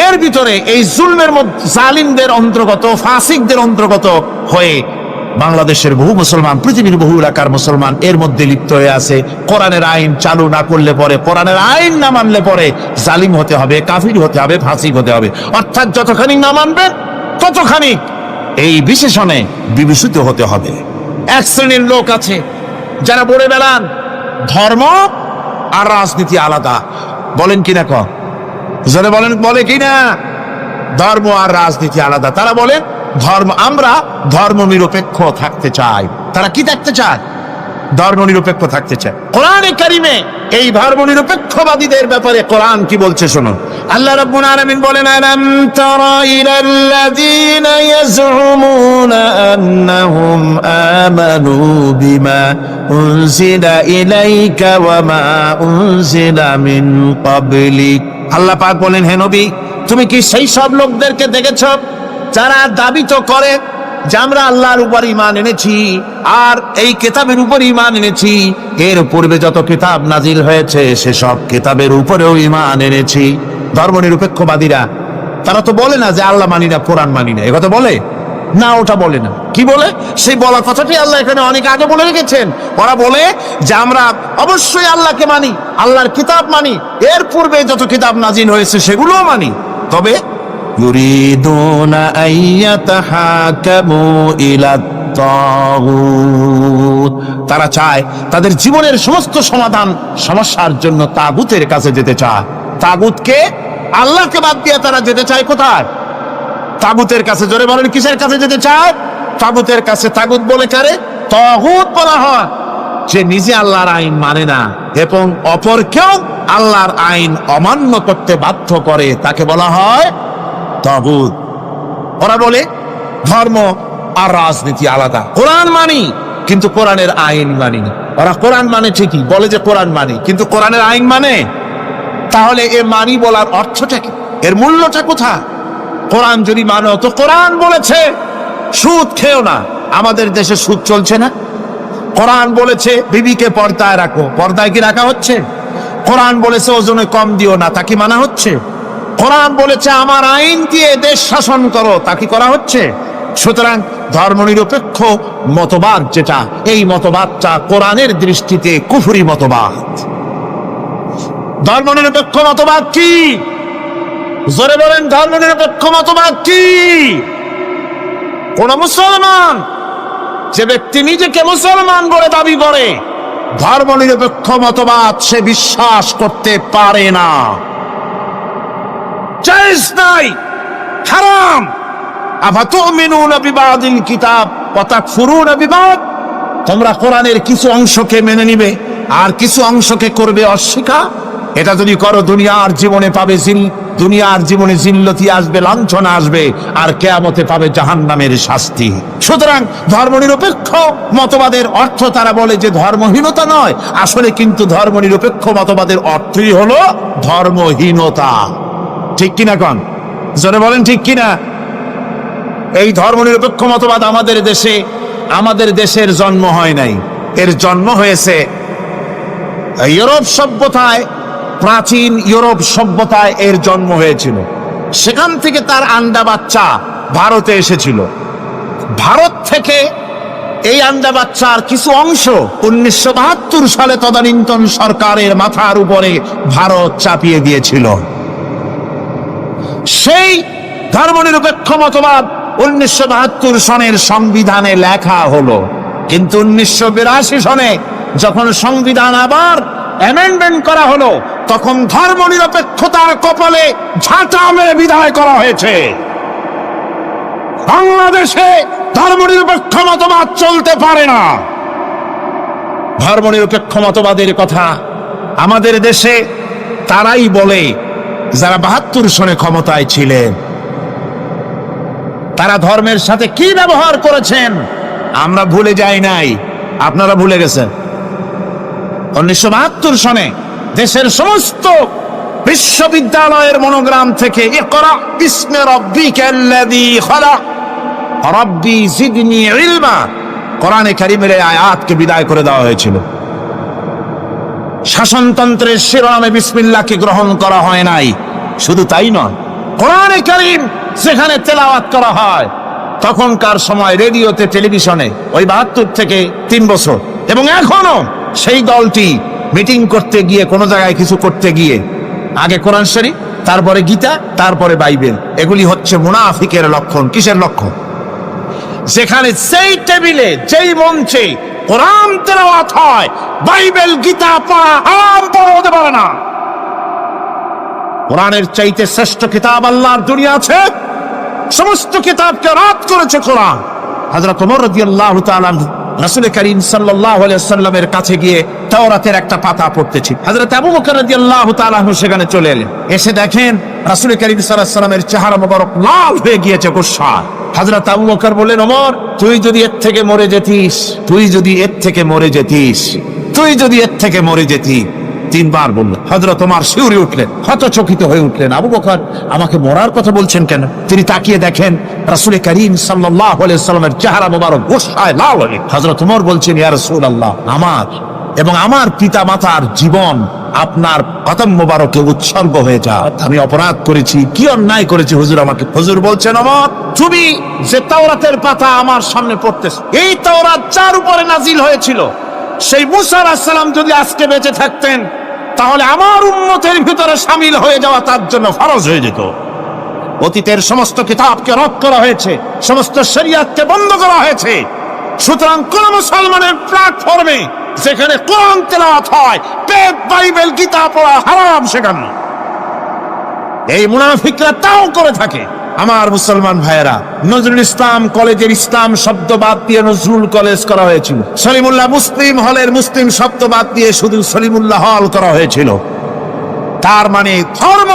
এর ভিতরে এই জুলমের মধ্যে জালিমদের অন্তর্গত, ফাসিকদের অন্তর্গত হয়ে বাংলাদেশের বহু মুসলমান, পৃথিবীর বহু এলাকার মুসলমান এর মধ্যে লিপ্ত হয়ে আছে। কোরআনের আইন চালু না করলে পরে, কোরআনের আইন না মানলে পরে জালিম হতে হবে, কাফির হতে হবে, ফাসিক হতে হবে। অর্থাৎ যতখানি না মানবেন ততখানি এই বিশেষণে বিভূষিত হতে হবে। এক শ্রেণীর লোক আছে যারা বলে বেড়ান ধর্ম আর রাজনীতি আলাদা। বলেন কিনা জোরে বলেন, বলে কিনা ধর্ম আর রাজনীতি আলাদা? তারা বলেন আমরা ধর্ম নিরপেক্ষ থাকতে চাই। তারা কি থাকতে চায়? ধর্ম নিরপেক্ষ থাকতে চায়। কোরআনে কারিমে এই ধর্ম নিরপেক্ষবাদীদের ব্যাপারে কোরআন কি বলছে শুনুন। আল্লাহ রাব্বুল আলামিন বলেন, আলাম তারা ইলাল্লাযীনা ইয়াজউমুনা আন্নাহুম আমানু বিমা উনজিলা ইলাইকা ওয়া মা উনজিলা মিন ক্বাবলিক। আল্লাহ পাক বলেন, হে নবী, তুমি কি সেই সব লোকদেরকে দেখেছো যারা দাবি তো করে যে আমরা আল্লাহর উপর ঈমান এনেছি আর এই কিতাবের উপর ঈমান এনেছি, এর পূর্বে যত কিতাব নাজিল হয়েছে সেসব কিতাবের উপরেও ঈমান এনেছি। ধর্মনিরপেক্ষবাদীরা তারা তো বলে না যে আল্লাহ মানি না, কোরআন মানি না, একথা বলে না, ওটা বলে না। কি বলে? সেই বলা কথাটি আল্লাহ এখানে অনেক আগে বলে রেখেছেন। ওরা বলে যে আমরা অবশ্যই আল্লাহকে মানি, আল্লাহর কিতাব মানি, এর পূর্বে যত কিতাব নাজিল হয়েছে সেগুলোও মানি, তবে ইউরিদুনা আইয়াতাহাকামু ইলাত তাগুত, তারা চায় তাদের জীবনের সমস্ত সমাধান সমস্যার জন্য তাগুতের কাছে যেতে চায়। তাগুতকে, আল্লাহকে বাদ দিয়ে তারা যেতে চায় কোথায়? তাগুতের কাছে। জোরে বলেন, কিসের কাছে যেতে চায়? তাগুতের কাছে। তাগুত বলে কারে? তাগুত বলা হয় যে নিজে আল্লাহর আইন মানে না এবং অপরকেও আল্লাহর আইন অমান্য করতে বাধ্য করে, তাকে বলা হয় তাগুত। ওরা বলে ধর্ম আর রাজনীতি আলাদা। কোরআন মানি কিন্তু কোরআনের আইন মানি না। ওরা কোরআন মানে ঠিকই, বলে যে কোরআন মানি, কিন্তু কোরআনের আইন মানে। তাহলে এ মানি বলার অর্থটা কি? এর মূল্যটা কোথায়? কোরআন যদি মানো তো কোরআন বলেছে সুদ খেও না, আমাদের দেশে সুদ চলছে না। কোরআন বলেছে বিবিকে পর্দায় রাখো, পর্দায় কি রাখা হচ্ছে? কোরআন বলেছে ওজনে কম দিও না, তা কি মানা হচ্ছে? কোরআন বলেছে আমার আইন দিয়ে দেশ শাসন করো, তা কি করা হচ্ছে? সুতরাং ধর্মনিরপেক্ষ মতবাদ যেটা, এই মতবাদটা কোরআনের দৃষ্টিতে কুফরি মতবাদ। ধর্মনিরপেক্ষ মতবাদ কি? জোরে বলেন, ধর্মনিরপেক্ষ মতবাদ কি? কোন মুসলমান, যে ব্যক্তি নিজেকে মুসলমান বলে দাবি করে, ধর্মনিরপেক্ষ মতবাদ সে বিশ্বাস করতে পারে না, জায়েজ নাই, হারাম। আফাতুমিনুনা বিবাদিল কিতাব ওয়া তাকফুরুনা বিবাদ, তোমরা কোরআনের কিছু অংশকে মেনে নিবে আর কিছু অংশকে করবে অস্বীকার। এটা যদি করো দুনিয়ার জীবনে পাবে দুনিয়ার জীবনে জিল্লতি আসবে, লাঞ্ছনা আসবে, আর কিয়ামতে পাবে জাহান্নামের শাস্তি। সুতরাং ধর্মনিরপেক্ষ মতবাদের অর্থ তারা বলে যে ধর্মহীনতা নয়, আসলে কিন্তু ধর্মনিরপেক্ষ মতবাদের অর্থই হলো ধর্মহীনতা। ঠিক কিনা কন? জোরে বলেন ঠিক কিনা? এই ধর্মনিরপেক্ষ মতবাদ আমাদের দেশের জন্ম হয় নাই, এর জন্ম হয়েছে ইউরোপ সভ্যতায়। প্রাচীন ইউরোপ সভ্যতায় এর জন্ম হয়েছিল, সেখান থেকে তার আন্ডা বাচ্চা ভারতে এসেছিল। ভারত থেকে এই আন্ডা বাচ্চার কিছু অংশ 1972 সালে তদানীন্তন সরকারের মাথার উপরে ভারত চাপিয়ে দিয়েছিল। সেই ধর্মনিরপেক্ষ মতবাদ 1972 সনের সংবিধানে লেখা হলো, কিন্তু 1982 সনে যখন সংবিধান আবার অ্যামেন্ডমেন্ট করা হলো, তখন ধর্মনিরপেক্ষতার কপালে ঝাঁটা মেরে বিদায় করা হয়েছে। বাংলাদেশে ধর্মনিরপেক্ষ মতবাদ চলতে পারে না। ধর্মনিরপেক্ষ মতবাদের কথা আমাদের দেশে তারাই বলে যারা 72 সনে ক্ষমতায় ছিলেন। তারা ধর্মের সাথে কি ব্যবহার করেছেন আমরা ভুলে যাই নাই, আপনারা ভুলে গেছেন। 1972 সনে দেশের সমস্ত বিশ্ববিদ্যালয়ের মনোগ্রাম থেকে ইকরা বিসমি রাব্বিকাল্লাযী খালাক রাব্বি জিদনি ইলমা, কোরআনে কারীমের আয়াতকে বিদায় করে দেওয়া হয়েছিল। শাসনতন্ত্রের শিরোনামে বিসমিল্লাহকে গ্রহণ করা হয় নাই। শুধু তাই নয়, কোরআনে কারীম যেখানে তেলাওয়াত করা হয় তখনকার সময় রেডিওতে, টেলিভিশনে, ওই 72 থেকে 3 বছর, এবং এখনো সেই দলটি মিটিং করতে গিয়ে, কোনো জায়গায় কিছু করতে গিয়ে আগে কোরআন শরীফ, তারপরে গীতা, তারপরে বাইবেল, এগুলি হচ্ছে মুনাফিকের লক্ষণ। কিসের লক্ষণ? যেখানে যেই টেবিলে যেই মঞ্চে কোরআন তেলাওয়াত হয়, বাইবেল গীতা পড়া হারাম পড়া হতে পারে না। কোরআনের চাইতে শ্রেষ্ঠ কিতাব আল্লাহর দুনিয়া আছে? সমস্ত কিতাবকে রাত করেছে কোরআন। হযরত ওমর রাদিয়াল্লাহু তাআলা রাসূল করিম সাল্লাল্লাহু আলাইহি ওয়াসাল্লামের কাছে গিয়ে তাওরাতের একটা পাতা পড়তেছি। হযরত আবু বকর রাদিয়াল্লাহু তাআলা সেখানে চলে এলেন। এসে দেখেন রাসূল করিম সাল্লাল্লাহু আলাইহি ওয়াসাল্লামের চেহারা মোবারক লাল হয়ে গিয়েছে গোসায়। হযরত আবু বকর বললেন, ওমর তুই যদি এর থেকে মরে যেতিস, তুই যদি এর থেকে মরে যেতিস, তুই যদি এর থেকে মরে যেতি। তিনবার বললেন। হযরত ওমর শিউরে উঠলেন, হতচকিত হয়ে উঠলেন। আবু বকর আমাকে মরার কথা বলছেন কেন? তিনি তাকিয়ে দেখেন রাসূল করিম সাল্লাল্লাহু আলাইহি ওয়াসাল্লামের চেহারা মোবারক গোসায় লাল হয়ে। হযরত ওমর বলছেন, ইয়া রাসূলুল্লাহ, আমার এবং আমার পিতা মাতার জীবন আপনার কদম মোবারকে উৎসর্গ হয়ে যা। আমি অপরাধ করেছি, কি অন্যায় করেছি হুজুর আমাকে? হুজুর বলছেন, ওমর তুমি যে তাওরাতের পাতা আমার সামনে পড়তেছো, এই তাওরাত যার উপরে নাজিল হয়েছিল সেই মুসা আলাইহিস সালাম যদি আজকে বেঁচে থাকতেন তাহলে আমার উম্মতের ভিতরে শামিল হয়ে যাওয়া তার জন্য ফরজ হয়ে যেত। অতীতের সমস্ত কিতাবকে রদ করা হয়েছে, সমস্ত শরিয়াতকে বন্ধ করা হয়েছে। সুতরাং কোন মুসলমানের প্ল্যাটফর্মে যেখানে কোরআন তেলাওয়াত হয়, বেদ বাইবেল গীতা পড়া হারাম সেখানে। এই মুনাফিকরা তাও করে থাকে। আমার মুসলমান ভাইয়েরা, নজরুল ইসলাম কলেজের ইসলাম শব্দ বাদ দিয়ে নজরুল কলেজ করা হয়েছিল। সলিমুল্লাহ মুসলিম হলের মুসলিম শব্দ বাদ দিয়ে শুধু সলিমুল্লাহ হল করা হয়েছিল। তার মানে ধর্ম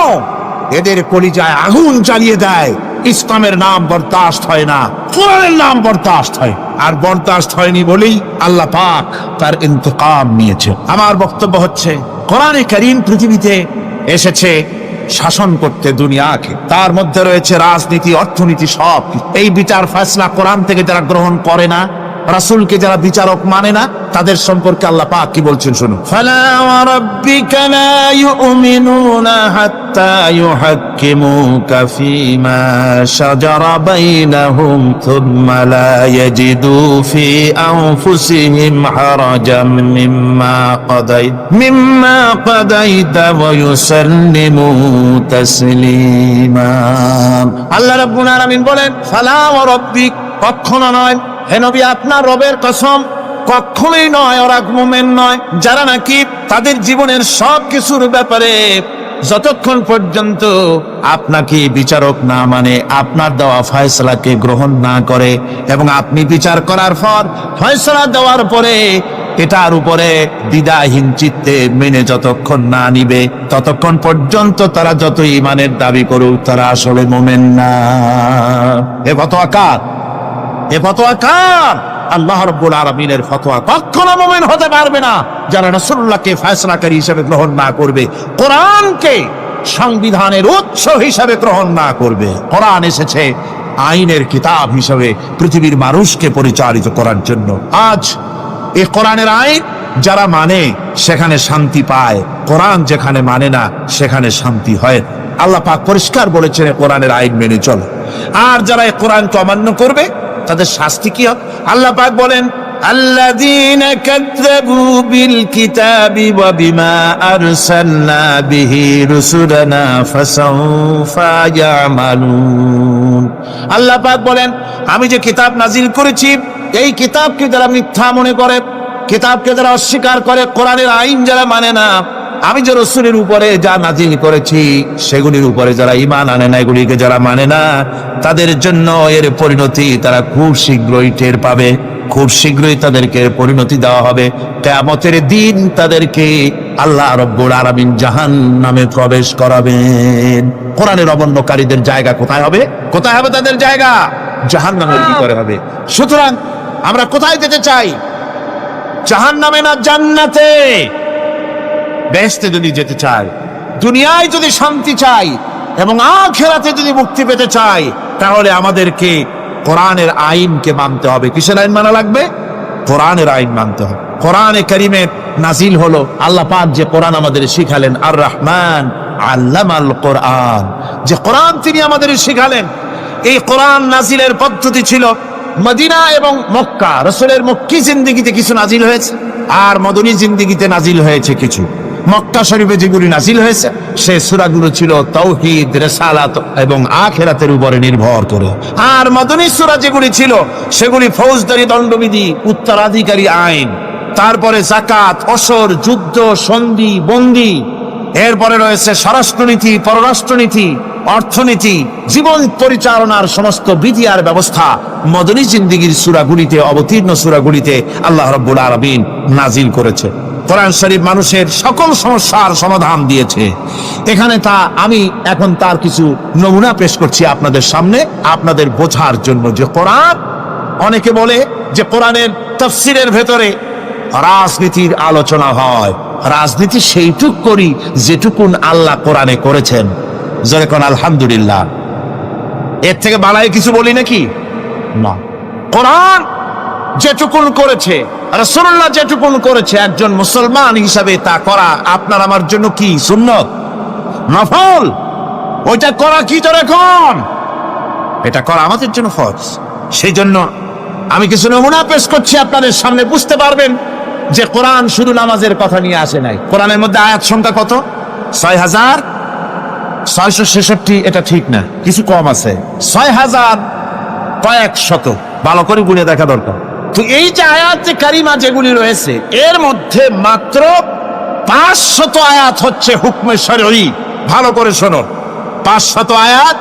এদের কলিজায় আগুন জ্বালিয়ে দেয়। ইসলামের নাম বরদাস্ত হয় না, কোরআনের নাম বরদাস্ত হয়। আর বরদাস্ত হয়নি বলেই আল্লাহ পাক তার ইন্তেকাম নিয়েছে। আমার বক্তব্য হচ্ছে, কোরআনে কারীম পৃথিবীতে এসেছে শাসন করতে দুনিয়াকে। তার মধ্যে রয়েছে রাজনীতি, অর্থনীতি, সব। এই বিচার ফয়সালা কোরআন থেকে যারা গ্রহণ করে না, রাসূলকে যারা বিচারক মানে না, তাদের সম্পর্কে আল্লাহ পাক কি বলছেন শুনুন। ফালা ওয়া রাব্বিকা লা ইউমিনুনা হাত্তা ইউহাক্কিমুকা ফীমা শাজারা বাইনাহুম থুম্মা লা ইয়াজিদু ফী আনফুসিহিম হারাজাম মিম্মা কাদাইতা ওয়া ইউসাল্লিমু তাসলিমা। আল্লাহ রাব্বুল আলামিন বলেন, ফালা ওয়া রাব্বিক, কখনো নয় হে নবী, আপনার রবের কসম, কখনোই নয়। ওরা মুমিন নয় যারা নাকি তাদের জীবনের সব কিছুর ব্যাপারে যতক্ষণ পর্যন্ত আপনাকে বিচারক না মানে, আপনার দেওয়া ফয়সালাকে গ্রহণ না করে, এবং আপনি বিচার করার পর ফয়সালা দেওয়ার পরে এটার উপরে দ্বিধাহীন চিত্তে মেনে যতক্ষণ না নিবে, ততক্ষণ পর্যন্ত তারা যত ঈমানের দাবি করুক, তারা আসলে মুমিন না। এ ফতোয়া কার? এ ফতোয়া কার? আল্লাহ রাব্বুল আলামিনের ফতোয়া। কখনো মুমিন হতে পারবে না যারা রাসূলুল্লাহকে ফয়সালাকারী হিসেবে গ্রহণ না করবে, কোরআনকে সংবিধানের উৎস হিসেবে গ্রহণ না করবে। কোরআন এসেছে আইনের কিতাব হিসেবে পৃথিবীর মানুষকে পরিচালিত করার জন্য। আজ এই কোরআনের আইন যারা মানে সেখানে শান্তি পায়, কোরআন যেখানে মানে না সেখানে শান্তি হয়। আল্লাহ পাক পরিষ্কার বলেছেন কোরআনের আইন মেনে চলো। আর যারা এই কোরআনকে অমান্য করবে তাদের শাস্তি কি হবে? আল্লাহ পাক বলেন, আল্লাযীনা কাযযাবু বিল কিতাবি ওয়া বিমা আরসালনা বিহি রুসুলানা ফাসাউফা ইয়ামালুন। আল্লাহ পাক বলেন, আমি যে কিতাব নাজিল করেছি, এই কিতাবকে যারা মিথ্যা মনে করে, কিতাবকে যারা অস্বীকার করে, কোরআনের আইন যারা মানে না, আমি যে রাসূলের উপরে যা নাজিল করেছি সেগুলির উপরে যারা ঈমান আনে না, এগুলিকে যারা মানে না, তাদের জন্য এর পরিণতি তারা খুব শীঘ্রই টের পাবে। খুব শীঘ্রই তাদেরকে পরিণতি দেওয়া হবে। কিয়ামতের দিন তাদেরকে আল্লাহ রাব্বুল আলামিন জাহান্নামে প্রবেশ করাবেন। কোরআনের অমান্যকারীদের জায়গা কোথায় হবে? কোথায় হবে তাদের জায়গা? জাহান্নামের ভিতরে হবে। সুতরাং আমরা কোথায় যেতে চাই? জাহান্নামে না জান্নাতে? বেহেশতে যদি যেতে চাই, দুনিয়ায় যদি শান্তি চাই এবং আখিরাতে যদি মুক্তি পেতে চাই, তাহলে আমাদেরকে কোরআনের আইনকে মানতে হবে। কিসের আইন মানা লাগবে? কোরআনের আইন মানতে হবে। কোরআনে কারীমের নাজিল হলো, আল্লাহ পাক যে কোরআন আমাদের শিখালেন, আর রহমান আল্লামাল কোরআন, যে কোরআন তিনি আমাদের শিখালেন। এই কোরআন নাজিলের পদ্ধতি ছিল মদিনা এবং মক্কা। রাসূলের মক্কি জিন্দেগিতে কিছু নাজিল হয়েছে, আর মদনী জিন্দেগিতে নাজিল হয়েছে কিছু। মক্কা শরীফে যেগুলি নাজিল হয়েছে সেই সূরাগুলো ছিল তাওহীদ, রিসালাত এবং আখিরাতের উপরে নির্ভর করে। আর মদনী সূরা যেগুলি ছিল সেগুলি ফৌজদারি দণ্ডবিধি, উত্তরাধিকারী আইন, তারপরে যাকাত, অসর, যুদ্ধ, সন্ধি, বন্দী, এরপরে রয়েছে স্বরাষ্ট্রনীতি, পররাষ্ট্রনীতি, অর্থনীতি, জীবন পরিচালনার সমস্ত বিধি আর ব্যবস্থা মদনী জিন্দেগীর সূরাগুলিতে, অবতীর্ণ সূরাগুলিতে আল্লাহ রাব্বুল আলামিন নাজিল করেছে। কোরআন শরীফ মানুষের সকল সমস্যার সমাধান দিয়েছে। এখানে আমি এখন তার কিছু নমুনা পেশ করছি আপনাদের সামনে, আপনাদের বোঝার জন্য যে কোরআন, অনেকে বলে যে কোরআনের তাফসীরের ভেতরে রাজনীতির আলোচনা হয়। রাজনীতি সেইটুক করি যেটুকুন আল্লাহ কোরআনে করেছেন। জোরে কোন আলহামদুলিল্লাহ। এর থেকে বালাই কিছু বলি নাকি? না। কোরআন যেটুকুন করেছে, রাসূলুল্লাহ যেটুকুন করেছে, একজন মুসলমান হিসাবে তা করা আপনার আমার জন্য কি সুন্নত, নফল? ওইটা করা কি জোরে কোন? এটা করা আমাদের জন্য ফরজ। সেই জন্য আমি কিছু নমুনা পেশ করছি আপনাদের সামনে, বুঝতে পারবেন যে কোরআন শুধু নামাজের কথা নিয়ে আসে নাই। কোরআনের মধ্যে আয়াত সংখ্যা কত? ৬,৬৬৬। এটা ঠিক না, কিছু কম আছে। ৬,০০০ কয়েক শত, ভালো করে গুনে দেখা দরকার। তো এই যে আয়াতে কারিমা যেগুলি রয়েছে, এর মধ্যে মাত্র ৫০০ আয়াত হচ্ছে হুকমে শরঈ। ভালো করে শোনো, ৫০০ আয়াত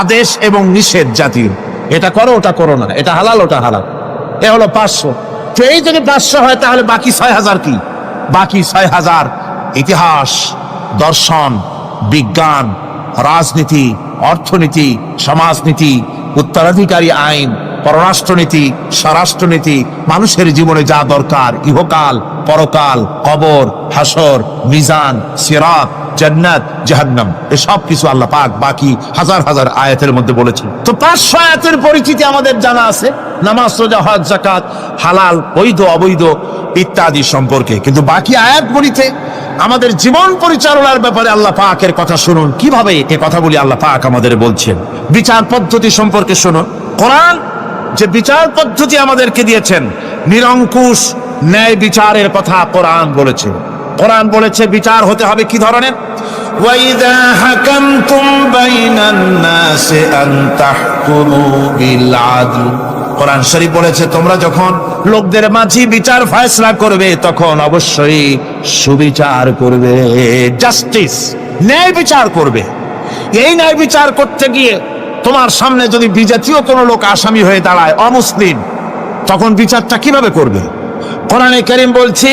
আদেশ এবং নিষেধ জাতীয়। এটা করো, ওটা করো না, এটা হালাল, ওটা হালাল। এ হলো ৫০০। তো এই যদি ৫০০ হয়, তাহলে বাকি ৬,০০০ কি? বাকি ৬,০০০ ইতিহাস, দর্শন, বিজ্ঞান, রাজনীতি, অর্থনীতি, সমাজনীতি, উত্তরাধিকারী আইন, পররাষ্ট্রনীতি, স্বরাষ্ট্রনীতি, মানুষের জীবনে যা দরকার, ইহকাল, পরকাল, কবর, হাসর, মিজান, সিরাত, জান্নাত, জাহান্নাম, এসব কিছু আল্লাহ পাক বাকি হাজার হাজার আয়াতের মধ্যে বলেছেন। তো ৫০০ আয়াতের পরিচিতি আমাদের জানা আছে, নামাজ, রোজা, হজ, যাকাত, হালাল, বৈধ, অবৈধ ইত্যাদি সম্পর্কে। কিন্তু বাকি আয়াতগুলিতে আমাদের জীবন পরিচালনার ব্যাপারে আল্লাহ পাকের কথা শুনুন। কিভাবে এ কথাগুলি আল্লাহ পাক আমাদের বলছেন। বিচার পদ্ধতি সম্পর্কে শুনুন। কোরআন যে বিচার পদ্ধতি আমাদেরকে দিয়েছেন, নিরঙ্কুশ ন্যায় বিচারের কথা কোরআন বলেছে। কোরআন বলেছে বিচার হতে হবে কি ধরনের? ওয়াইদা হাকামতুম বাইনান নাসি আন তাহকুমু বিল আদল। কোরআন শরীফ বলেছে তোমরা যখন লোকদের মাঝে বিচার ফয়সালা করবে, তখন অবশ্যই সুবিচার করবে, জাস্টিস, ন্যায় বিচার করবে। এই ন্যায় বিচার করতে গিয়ে তোমার সামনে যদি বিজাতীয় কোনো লোক আসামি হয়ে দাঁড়ায়, অমুসলিম, তখন বিচারটা কিভাবে করবে? কোরআনে কারীম বলছে,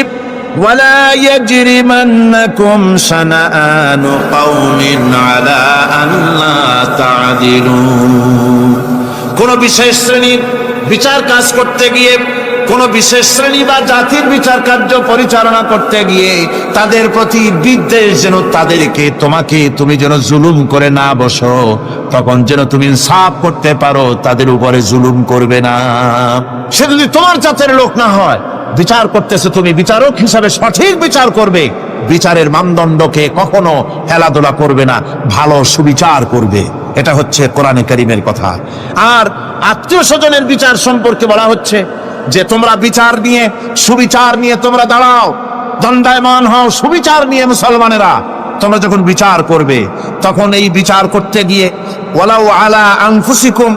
ওয়ালা ইয়াজরিমান্নাকুম শানাআনু কওমিন আলা আল্লা তা'দিলু। কোন বিশেষ শ্রেণীর বিচার কাজ করতে গিয়ে, কোন বিশেষ শ্রেণী বা জাতির বিচার কার্য পরিচালনা করতে গিয়ে তাদের প্রতি বিদ্বেষ যেন তুমি যেন জুলুম করে না বসো, তখন যেন তুমি ইনসাফ করতে পারো, তাদের উপরে জুলুম করবে না। সে যদি তোমার জাতের লোক না হয়, বিচার করতেছে, তুমি বিচারক হিসাবে সঠিক বিচার করবে, বিচারের মানদণ্ডকে কখনো হেলাদোলা করবে না, ভালো সুবিচার করবে। এটা হচ্ছে কোরআনে কারীমের কথা। আর আত্মীয় স্বজনের বিচার সম্পর্কে বলা হচ্ছে যে তোমরা বিচার নিয়ে, সুবিচার নিয়ে তোমরা দাঁড়াও, দণ্ডায়মান হও সুবিচার নিয়ে। মুসলমানেরা তোমরা যখন বিচার করবে, তখন এই বিচার করতে গিয়ে ওয়ালাউ আলা আনফুসিকুম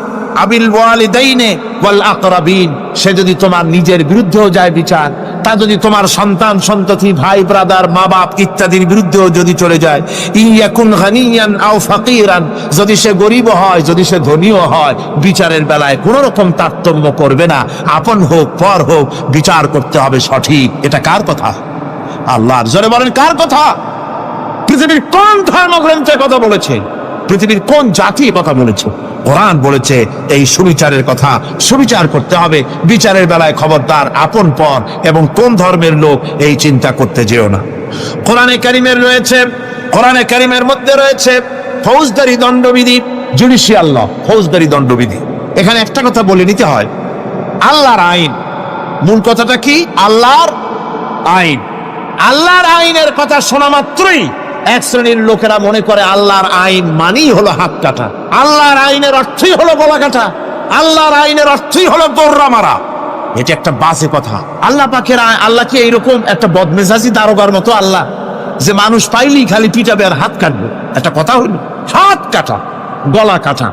আবিল ওয়ালিদাইনে ওয়াল আকরাবিন, সে যদি তোমার নিজের বিরুদ্ধেও যায় বিচার, তা যদি তোমার সন্তান সন্ততি, ভাই ব্রাদার, মা বাপ ইত্যাদির বিরুদ্ধেও যদি চলে যায়, ইয়াকুন গানিয়ান আও ফাকিরান, যদি সে গরিব হয়, যদি সে ধনীও হয়, বিচারের বেলায় কোনো রকম তারতম্য করবে না, আপন হোক পর হোক, বিচার করতে হবে সঠিক। এটা কার কথা? আল্লাহর। জোরে বলেন, কার কথা? পৃথিবীর কোন ধর্মগ্রন্থে কথা বলেছে? পৃথিবীর কোন জাতি কথা বলেছে? কোরআন বলেছে এই সুবিচারের কথা। সুবিচার করতে হবে, বিচারের বেলায় খবরদার আপন পর এবং কোন ধর্মের লোক এই চিন্তা করতে যেও না। কোরআনে কারীমের রয়েছে, কোরআনে কারীমের মধ্যে রয়েছে ফৌজদারি দণ্ডবিধি, জুডিশিয়াল ল, ফৌজদারি দণ্ডবিধি। এখানে একটা কথা বলে নিতে হয়, আল্লাহর আইন। মূল কথাটা কি? আল্লাহর আইন। আল্লাহর আইনের কথা শোনা মাত্রই এক শ্রেণীর লোকেরা মনে করে আল্লাহর আইন মানেই হলো হাত কাটা, আল্লাহর আইনের অর্থই হলো গলা কাটা, আল্লাহর আইনের অর্থই হলো দৌড়া মারা। এটা একটা বাজে কথা। আল্লাহ পাকের আল্লাহ কি এইরকম একটা বদমেজাজি দারোগার মতো? আল্লাহ যে মানুষ পাইলেই খালি পিটাবে আর হাত কাটবে। একটা কথা হইল, হাত কাটা, গলা কাটা,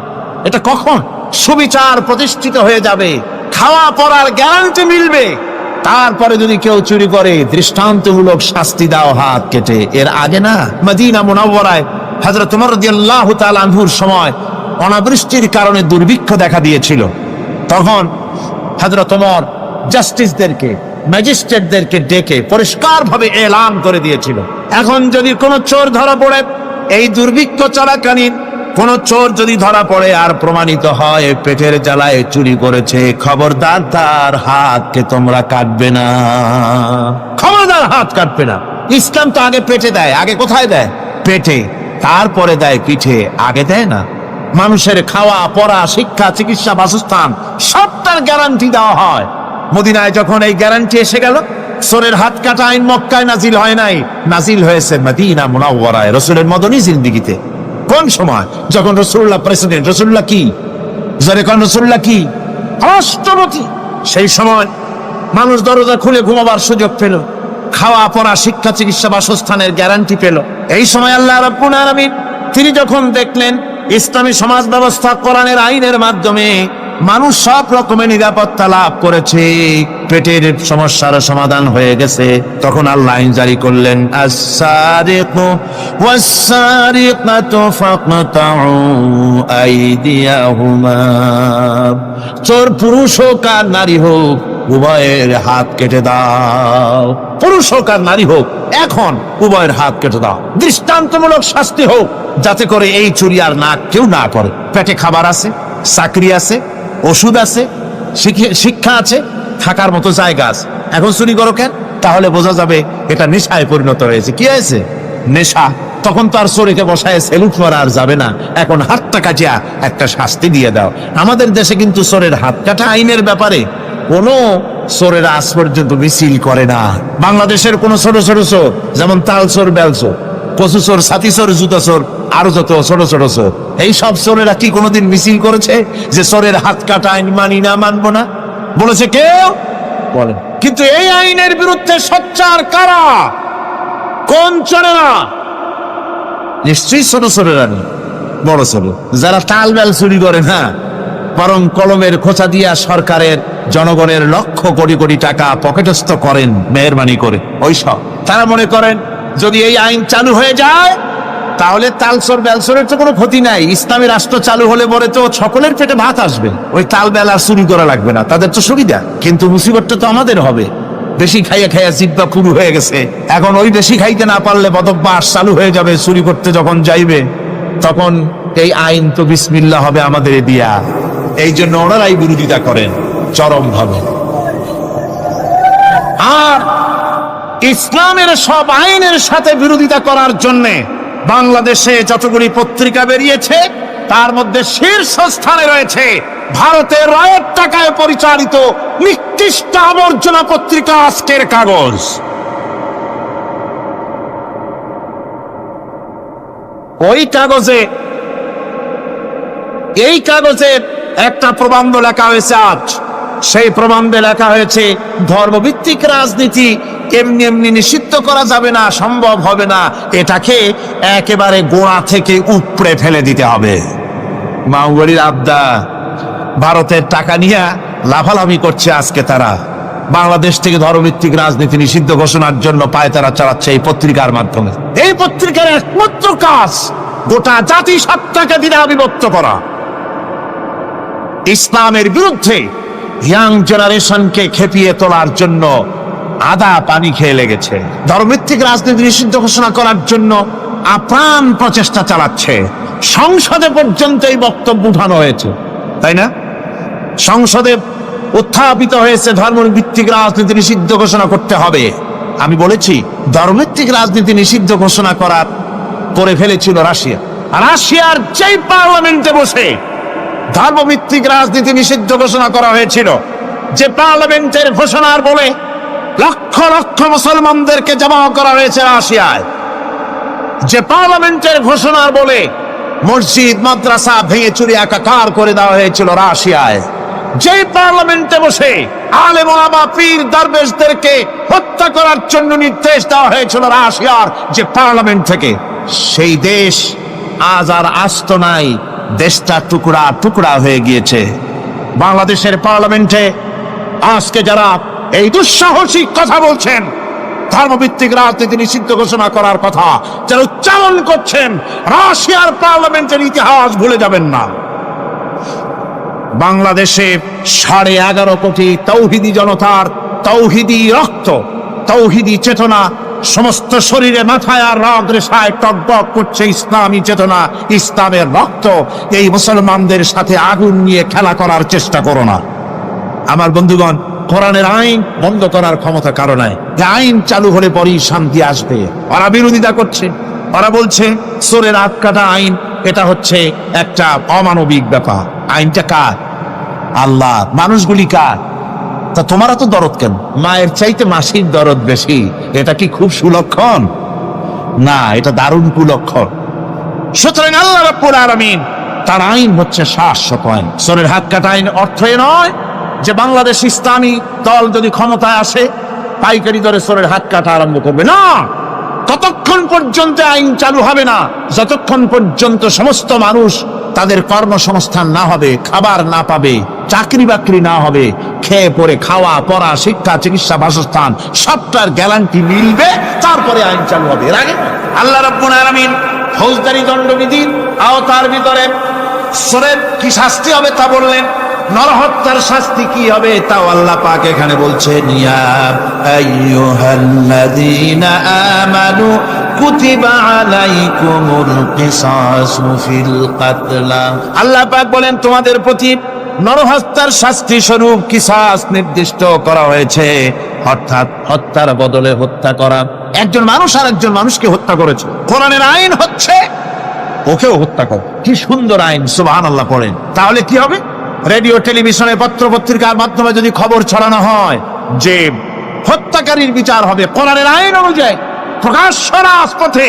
এটা কখন সুবিচার প্রতিষ্ঠিত হয়ে যাবে, খাওয়া পড়ার গ্যারান্টি মিলবে, তারপরে যদি কেউ চুরি করে দৃষ্টান্তমূলক শাস্তি দাও হাত কেটে। এর আগে না, মদিনা মুনাওয়ারায় হযরত ওমর রাদিয়াল্লাহু তাআলা আনহুর সময় অনাবৃষ্টির কারণে দুর্ভিক্ষ দেখা দিয়েছিল। তখন হযরত ওমর জাস্টিসদেরকে, ম্যাজিস্ট্রেটদেরকে ডেকে পরিষ্কারভাবে এলান করে দিয়েছিল, এখন যদি কোনো চোর ধরা পড়ে, এই দুর্ভিক্ষ চলাকালীন কোন চোর যদি ধরা পড়ে আর প্রমাণিত হয় পেটের জ্বালায় চুরি করেছে, খবরদার তার হাতকে তোমরা কাটবে না, খবরদার হাত কাটবে না। ইসলাম তো আগে পেটে দেয়, আগে কোথায় দেয়? পেটে, তারপরে দেয় পিঠে, আগে দেয় না। মানুষের খাওয়া পড়া, শিক্ষা, চিকিৎসা, বাসস্থান সবটার গ্যারান্টি দেওয়া হয়। মদিনায় যখন এই গ্যারান্টি এসে গেল, চোরের হাত কাটা আইন মক্কায় নাজিল হয় নাই, নাজিল হয়েছে মদিনা মুনাওয়ারায় রাসূলের মদনী জিন্দেগিতে। কোন সময়? যখন রাসূলুল্লাহ প্রেসিডেন্ট। রাসূলুল্লাহ কি? যখন রাসূলুল্লাহ কি রাষ্ট্রপতি, সেই সময় মানুষ দরজা খুলে ঘুমাবার সুযোগ পেল, খাওয়া পড়া, শিক্ষা, চিকিৎসা, বাসস্থানের গ্যারান্টি পেল। এই সময় আল্লাহ রাব্বুল আলামিন তিনি যখন দেখলেন ইসলামী সমাজ ব্যবস্থা কোরআনের আইনের মাধ্যমে মানুষ সব রকমের নিরাপত্তা লাভ করেছে, পেটের সমস্যার সমাধান হয়ে গেছে, তখন আল্লাহ আইন জারি করলেন, আস-সারিকু ওয়াস-সারিকাতু ফাকতাউ আইদিয়াহুমা। চোর পুরুষ হোক আর নারী হোক, উভয়ের হাত কেটে দাও। পুরুষ হোক আর নারী হোক, এখন উভয়ের হাত কেটে দাও। দৃষ্টান্তমূলক শাস্তি হোক, যাতে করে এই চুরি আর না কেউ না করে। পেটে খাবার আছে, চাকরি আছে, ওষুধ আছে, শিক্ষা আছে, থাকার মতো জায়গা আছে, এখন চুরি করো কেন? তাহলে বোঝা যাবে এটা নেশায় পরিণত হয়েছে। কি হয়েছে? নেশা। তখন তো আর চোরকে বসায় সেলুট মারা আর যাবে না, এখন হাতটা কাটিয়া একটা শাস্তি দিয়ে দাও। আমাদের দেশে কিন্তু চোরের হাত কাটা আইনের ব্যাপারে কোনো চোরের আজ পর্যন্ত মিছিল করে না। বাংলাদেশের কোন ছোট ছোট চোর, যেমন তাল চোর, বেল চোর, কচু চোর, ছাতি চোর, জুতা চোর, আরো যত ছোট ছোট চোর, এই সব চোরেরা কি কোনোদিন মিছিল করেছে যে চোরের হাত কাটা আইন মানি না, মানবো না? বলেছে কেউ? বলেন। কিন্তু এই আইনের বিরুদ্ধে সোচ্চার কারা? কোন চোরেরা? নিশ্চয়ই ছোট চোরেরা নেই, বড় চোর যারা তাল বেল চুরি করে না, বরং কলমের খোঁচা দিয়া সরকারের, জনগণের লক্ষ কোটি কোটি টাকা পকেটস্থ করেন মেহেরবানি করে। ওইসব তারা মনে করেন যদি এই আইন চালু হয়ে যায় তাহলে তালচোর বেলচোরের তো কোনো ক্ষতি নাই, ইসলামী রাষ্ট্র চালু হলে পরে তো সকলের পেটে ভাত আসবে, ওই তাল বেল আর চুরি করা লাগবে না, তাদের তো সুবিধা। কিন্তু মুসিবতটা তো আমাদের হবে। বেশি খাইয়া খাইয়া জিব্বা পুরু হয়ে গেছে, এখন ওই বেশি খাইতে না পারলে বদভ্যাস চালু হয়ে যাবে। চুরি করতে যখন যাইবে তখন এই আইন তো বিসমিল্লাহ হবে আমাদের দিয়া। এই জন্য ওনারাই বিরোধিতা করেন চরম ভাবে। আর ইসলামের সব আইনের সাথে বিরোধিতা করার জন্য বাংলাদেশে যতগুলি পত্রিকা বেরিয়েছে তার মধ্যে শীর্ষস্থানে রয়েছে ভারতের রায়ের টাকায় পরিচালিত নিকৃষ্ট আবর্জনা পত্রিকা আজকের কাগজ। ওই কাগজে, এই কাগজের একটা প্রবন্ধ লেখা হয়েছে আজ। সেই প্রবন্ধে লেখা হয়েছে ধর্মভিত্তিক রাজনীতি এমনি এমনি নিষিদ্ধ করা যাবে না, সম্ভব হবে না, এটাকে একেবারে গোড়া থেকে উপড়ে ফেলে দিতে হবে। মাওবাড়ির আবদা ভারতের টাকা নিয়ে লাফালাফি করছে আজকে। তারা বাংলাদেশ থেকে ধর্মভিত্তিক রাজনীতি নিষিদ্ধ ঘোষণার জন্য পায়তারা চালাচ্ছে এই পত্রিকার মাধ্যমে। এই পত্রিকার একমাত্র কাজ গোটা জাতিসত্তাকে দ্বিধা বিভক্ত করা, ইসলামের বিরুদ্ধে ইয়াং জেনারেশনকে খেপিয়ে তোলার জন্য আদা পানি খেয়ে লেগেছে। ধর্মভিত্তিক রাজনীতি নিষিদ্ধ ঘোষণা করার জন্য আপ্রাণ প্রচেষ্টা চালাচ্ছে। সংসদে পর্যন্ত এই বক্তব্য উঠানো হয়েছে, তাই না? সংসদে উত্থাপিত হয়েছে ধর্মভিত্তিক রাজনীতি নিষিদ্ধ ঘোষণা করতে হবে। আমি বলেছি ধর্মভিত্তিক রাজনীতি নিষিদ্ধ ঘোষণা করে ফেলেছিল রাশিয়া। রাশিয়ার যেই পার্লামেন্টে বসে ধর্মভিত্তিক রাজনীতি নিষিদ্ধ ঘোষণা করা হয়েছিল, যে পার্লামেন্টের ঘোষণার বলে লক্ষ লক্ষ মুসলমানদেরকে জমা করা হয়েছে রাশিয়ায়, যে পার্লামেন্টের ঘোষণার বলে মসজিদ মাদ্রাসা ভেঙে চুরি একাকার করে দেওয়া হয়েছিল রাশিয়ায়, যে পার্লামেন্টে বসে আলেম ওলামা পীর দরবেশদেরকে হত্যা করার জন্য নির্দেশ দেওয়া হয়েছিল রাশিয়ার যে পার্লামেন্ট থেকে, সেই দেশ আজ আর আস্ত নাই, দেশটা টুকরা টুকরা হয়ে গিয়েছে। বাংলাদেশের পার্লামেন্টে আজকে যারা এই দুঃসাহসিক কথা বলছেন, ধর্মভিত্তিক রাজনীতি নিষিদ্ধ ঘোষণা করার কথা যারা উচ্চারণ করছেন, রাশিয়ার পার্লামেন্টের ইতিহাস ভুলে যাবেন না। বাংলাদেশে 11.5 কোটি তৌহিদি জনতার তৌহিদি রক্ত, তৌহিদি চেতনা সমস্ত শরীরে মাথায় আর রগ রেশায় টকবক করছে ইসলামী চেতনা, ইসলামের রক্ত। এই মুসলমানদের সাথে আগুন নিয়ে খেলা করার চেষ্টা করো না। আমার বন্ধুগণ, কোরআনের আইন বন্ধ করার ক্ষমতা কারো নাই। যে আইন চালু হলে পরেই শান্তি আসবে। ওরা বিরোধিতা করছে, ওরা বলছে চোরের হাত কাটা আইন, এটা হচ্ছে একটা অমানবিক ব্যাপার। আইনটা কার? আল্লাহ। মানুষগুলি কার? তা তোমারা তো দরদ কেন? মায়ের চাইতে মাসির দরদ বেশি, এটা কি খুব সুলক্ষণ? না, এটা দারুণ কুলক্ষণ। সুতরাং আল্লাহ রাব্বুল আলামিন তার আইন হচ্ছে শাশ্বত আইন। চোরের হাত কাটা আইন অর্থ এ নয় যে বাংলাদেশ ইসলামী দল যদি ক্ষমতায় আসে পাইকারি দরে চোরের হাত কাটা আরম্ভ করবে না। ততক্ষণ পর্যন্ত আইন চালু হবে না যতক্ষণ পর্যন্ত সমস্ত মানুষ তাদের কর্মসংস্থান না হবে, খাবার না পাবে, চাকরি বাকরি না হবে, খেয়ে পরে খাওয়া পড়া শিক্ষা চিকিৎসা বাসস্থান সবটার গ্যারান্টি মিলবে, তারপরে আইন চালু হবে। এর আগে আল্লাহ রাব্বুল আলামিন ফৌজদারি দণ্ডবিধির আওতার ভিতরে চোরের কি শাস্তি হবে তা বললেন, নরহত্যার শাস্তি কি হবে তাও আল্লাহ পাক এখানে বলছেন, ইয়া আইয়ুহাল্লাযীনা আমানু কুতিবা আলাইকুমুল কিসাসু ফিল কাতলা। আল্লাহ পাক বলেন তোমাদের প্রতি নরহত্যার শাস্তি স্বরূপ কিসাস নির্দিষ্ট করা হয়েছে, অর্থাৎ হত্যার বদলে হত্যা করা। একজন মানুষ আর একজন মানুষকে হত্যা করেছে, কোরআনের আইন হচ্ছে ওকেও হত্যা কর। কি সুন্দর আইন, সুবহানাল্লাহ পড়েন। তাহলে কি হবে? রেডিও টেলিভিশনে পত্র পত্রিকার মাধ্যমে যদি খবর ছড়ানো হয় যে হত্যাকারীর বিচার হবে কোরআনের আইন অনুযায়ী, প্রকাশ্য রাজপথে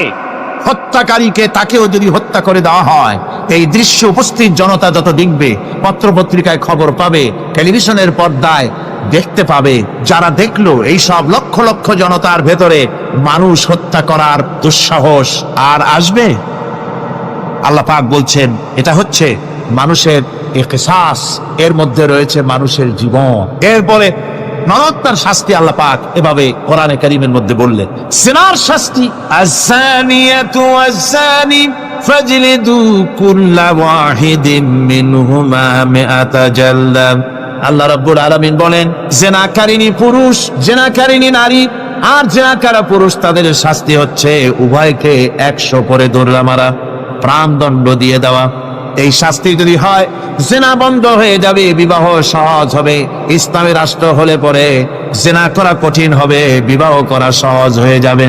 হত্যাকারীকে তাকেও যদি হত্যা করে দেওয়া হয়, এই দৃশ্য উপস্থিত জনতা যত দেখবে, পত্র পত্রিকায় খবর পাবে, টেলিভিশনের পর্দায় দেখতে পাবে, যারা দেখলো এই সব লক্ষ লক্ষ জনতার ভেতরে মানুষ হত্যা করার দুঃসাহস আর আসবে? আল্লাহ পাক বলছেন এটা হচ্ছে মানুষের কিসাস, এর মধ্যে রয়েছে মানুষের জীবন। এরপরে নরহত্যার শাস্তি আল্লাহ পাক এভাবে কোরআনে কারীমের মধ্যে বললেন। জিনার শাস্তি, আয-যানিয়াতু ওয়াজ-যানি ফাজলিদু কুল্লা ওয়াহিদিন মিনহুমা মিআতা জালদা। আল্লাহ রাব্বুল আলামিন বলেন, জিনাকারিনী পুরুষ, জিনাকারিনী নারী আর জিনাকারা পুরুষ, তাদের শাস্তি হচ্ছে উভয়কে 100 করে দৌড়া মারা, প্রাণদণ্ড দিয়ে দেওয়া। এই শাস্তি যদি হয় জিনা বন্ধ হয়ে যাবে, বিবাহ সহজ হবে। ইসলামী রাষ্ট্র হলে পরে জিনা করা কঠিন হবে, বিবাহ করা সহজ হয়ে যাবে।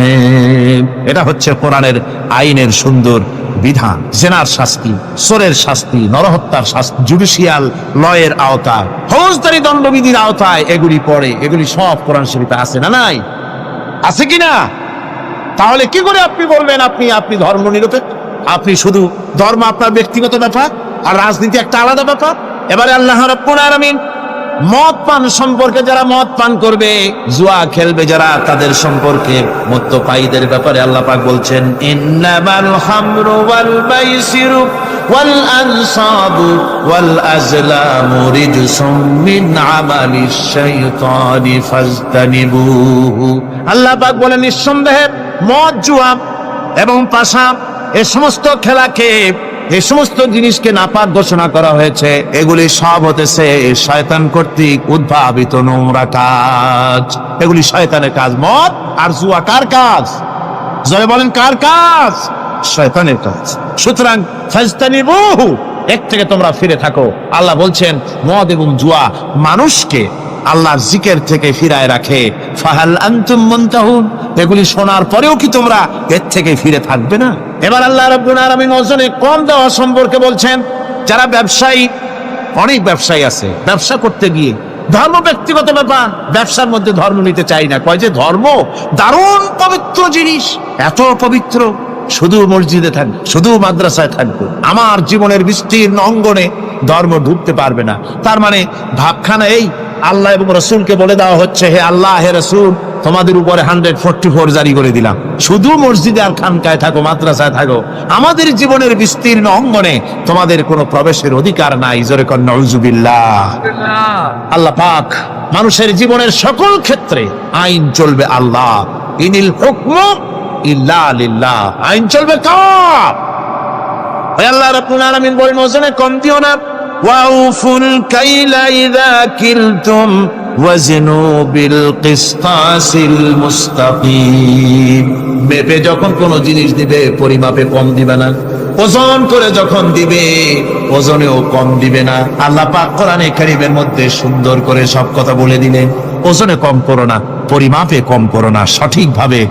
এটা হচ্ছে কোরআনের আইনের সুন্দর বিধান। জিনার শাস্তি, চোরের শাস্তি, নরহত্যার শাস্তি জুডিশিয়াল লয়ের আওতায়, ফৌজদারি দণ্ডবিধির আওতায় এগুলি পড়ে। এগুলি সব কোরআন শরীফে আছে না নাই? আছে কিনা? তাহলে কি করে আপনি বলবেন আপনি ধর্ম নিরপেক্ষ? আপনি শুধু ধর্ম আপনার ব্যক্তিগত ব্যাপার আর রাজনীতি একটা আলাদা ব্যাপার। এবারে আল্লাহ রাব্বুল আলামিন মদ পান সম্পর্কে, যারা মদ পান করবে, জুয়া খেলবে যারা, তাদের সম্পর্কে মদ্যপায়ীদের ব্যাপারে আল্লাহ পাক বলছেন, ইন্নামাল খামরু ওয়াল মাইসিরু ওয়াল আনসাবু ওয়াল আজলামু রিজসুম মিন আমালিশ শাইতানি ফাজতানিবুহু। আল্লাহ পাক বলেন নিঃসন্দেহে মদ, জুয়া এবং পাশা, এই সমস্ত খেলাকে, এই সমস্ত জিনিসকে নাপাক ঘোষণা করা হয়েছে। এগুলি সব হতেছে শয়তান কর্তৃক উদ্ভাবিত নোংরা কাজ। এগুলি শয়তানের কাজ। মদ আর জুয়া কার কাজ? জয় বলেন কার কাজ? শয়তানের কাজ। সুতরাং ফাজতানিবুহু, এর থেকে তোমরা ফিরে থাকো। আল্লাহ বলছেন মদ এবং জুয়া মানুষকে আল্লাহর জিকির থেকে ফিরায় রাখে। ফাহাল আনতুম মুনতাহুন, এগুলি শোনার পরেও কি তোমরা এর থেকে ফিরে থাকবে না? এবার আল্লাহ রাব্বুল আলামিন ওজনে কম দেওয়া সম্পর্কে বলছেন। যারা ব্যবসায়ী, অনেক ব্যবসায়ী আছে, ব্যবসা করতে গিয়ে ধর্ম ব্যক্তিগত ব্যাপার, ব্যবসার মধ্যে ধর্ম নিতে চাই না। কয় যে ধর্ম দারুণ পবিত্র জিনিস, এত পবিত্র শুধু মসজিদে থাকবো, শুধু মাদ্রাসায় থাকবো, আমার জীবনের বিস্তীর্ণ অঙ্গনে ধর্ম ঢুকতে পারবে না। তার মানে ভাবখানা এই, আল্লাহ এবং রসুলকে বলে দেওয়া হচ্ছে, হে আল্লাহ হে রসুল, তোমাদের উপরে 144 জারি করে দিলাম, শুধু মসজিদে আর খানকায় থাকো, মাদ্রাসায় থাকো, আমাদের জীবনের বিস্তীর্ণ অঙ্গনে তোমাদের কোনো প্রবেশের অধিকার নাই। জোরে কর নাউজুবিল্লাহ। আল্লাহ পাক মানুষের জীবনের সকল ক্ষেত্রে আইন চলবে আল্লাহ, ইনিল হুকমু ইল্লা লিল্লাহ, আইন চলবে কার? আল্লাহ রাব্বুল আলামিন বলেন, ওজনে কম দিও না, ওয়াউফুল কাইলা ইযা কিলতুম ওয়াজনু বিল কিসতাসিল মুস্তাকিম। মেপে যখন কোন জিনিস দিবে পরিমাপে কম দিবে না, ওজন করে যখন দিবে ওজনেও কম দিবে না। আল্লাহ পাক কোরআনে কারীমের মধ্যে সুন্দর করে সব কথা বলে দিলেন, ওজনে কম করো না, পরিমাপে কম করো না, সঠিকভাবে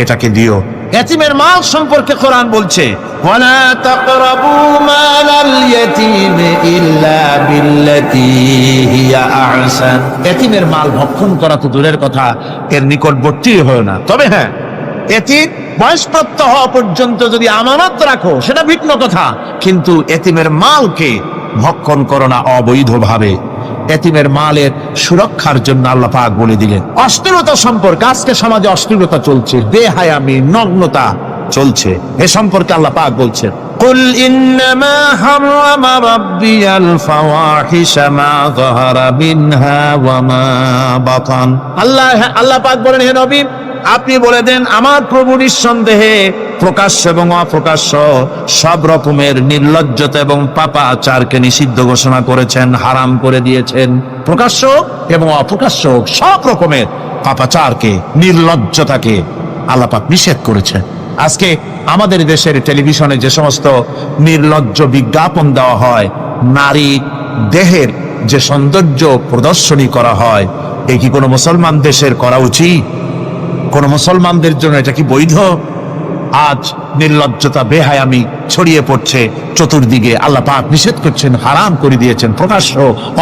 এটাকে দিও। এতিমের মাল সম্পর্কে কোরআন বলছে, ওয়ালা তাকরাবু মালাল ইয়াতীম ইল্লা বিল্লাতী হিয়া আহসান। এতিমের মাল ভক্ষণ করা তো দূরের কথা, এর নিকটবর্তী হয় না। তবে হ্যাঁ, এতিম বয়স্প্রাপ্ত হওয়া পর্যন্ত যদি আমানত রাখো সেটা ভিন্ন কথা, কিন্তু এতিমের মালকে ভক্ষণ করো না অবৈধভাবে। এতিমের মালের সুরক্ষার জন্য আল্লাহ পাক বলে দিলেন। অশ্লীলতা সম্পর্কে, আজকে সমাজে অশ্লীলতা চলছে, বেহায়ামি, নগ্নতা চলছে, এ সম্পর্কে আল্লাহ পাক বলছেন, কুল ইন্নামা হারামা রাব্বিয়াল ফাওয়াহিশা মা যাহারা মিনহা ওয়া মা বাতান। আল্লাহ পাক বলেন, হে নবী আপনি বলে দেন, আমার প্রভু নিঃসন্দেহে প্রকাশ্য এবং অপ্রকাশ্য সব রকমের নির্লজ্জতা এবং পাপাচারকে নিষিদ্ধ ঘোষণা করেছেন, হারাম করে দিয়েছেন। প্রকাশ্য এবং অপ্রকাশ্য সব রকমের পাপাচারকে, নির্লজ্জতাকে আল্লাহ পাক নিষেধ করেছেন। আজকে আমাদের দেশের টেলিভিশনে যে সমস্ত নির্লজ্জ বিজ্ঞাপন দেওয়া হয়, নারী দেহের যে সৌন্দর্য প্রদর্শনী করা হয়, এ কি কোনো মুসলমান দেশের করা উচিত? কোন মুসলমানদের জন্য এটা কি বৈধ? আজ নির্লজ্জতা, বেহায়ামি ছড়িয়ে পড়ছে চতুর্দিকে। আল্লাহ পাক নিষেধ করছেন, হারাম করে দিয়েছেন। প্রকাশ্য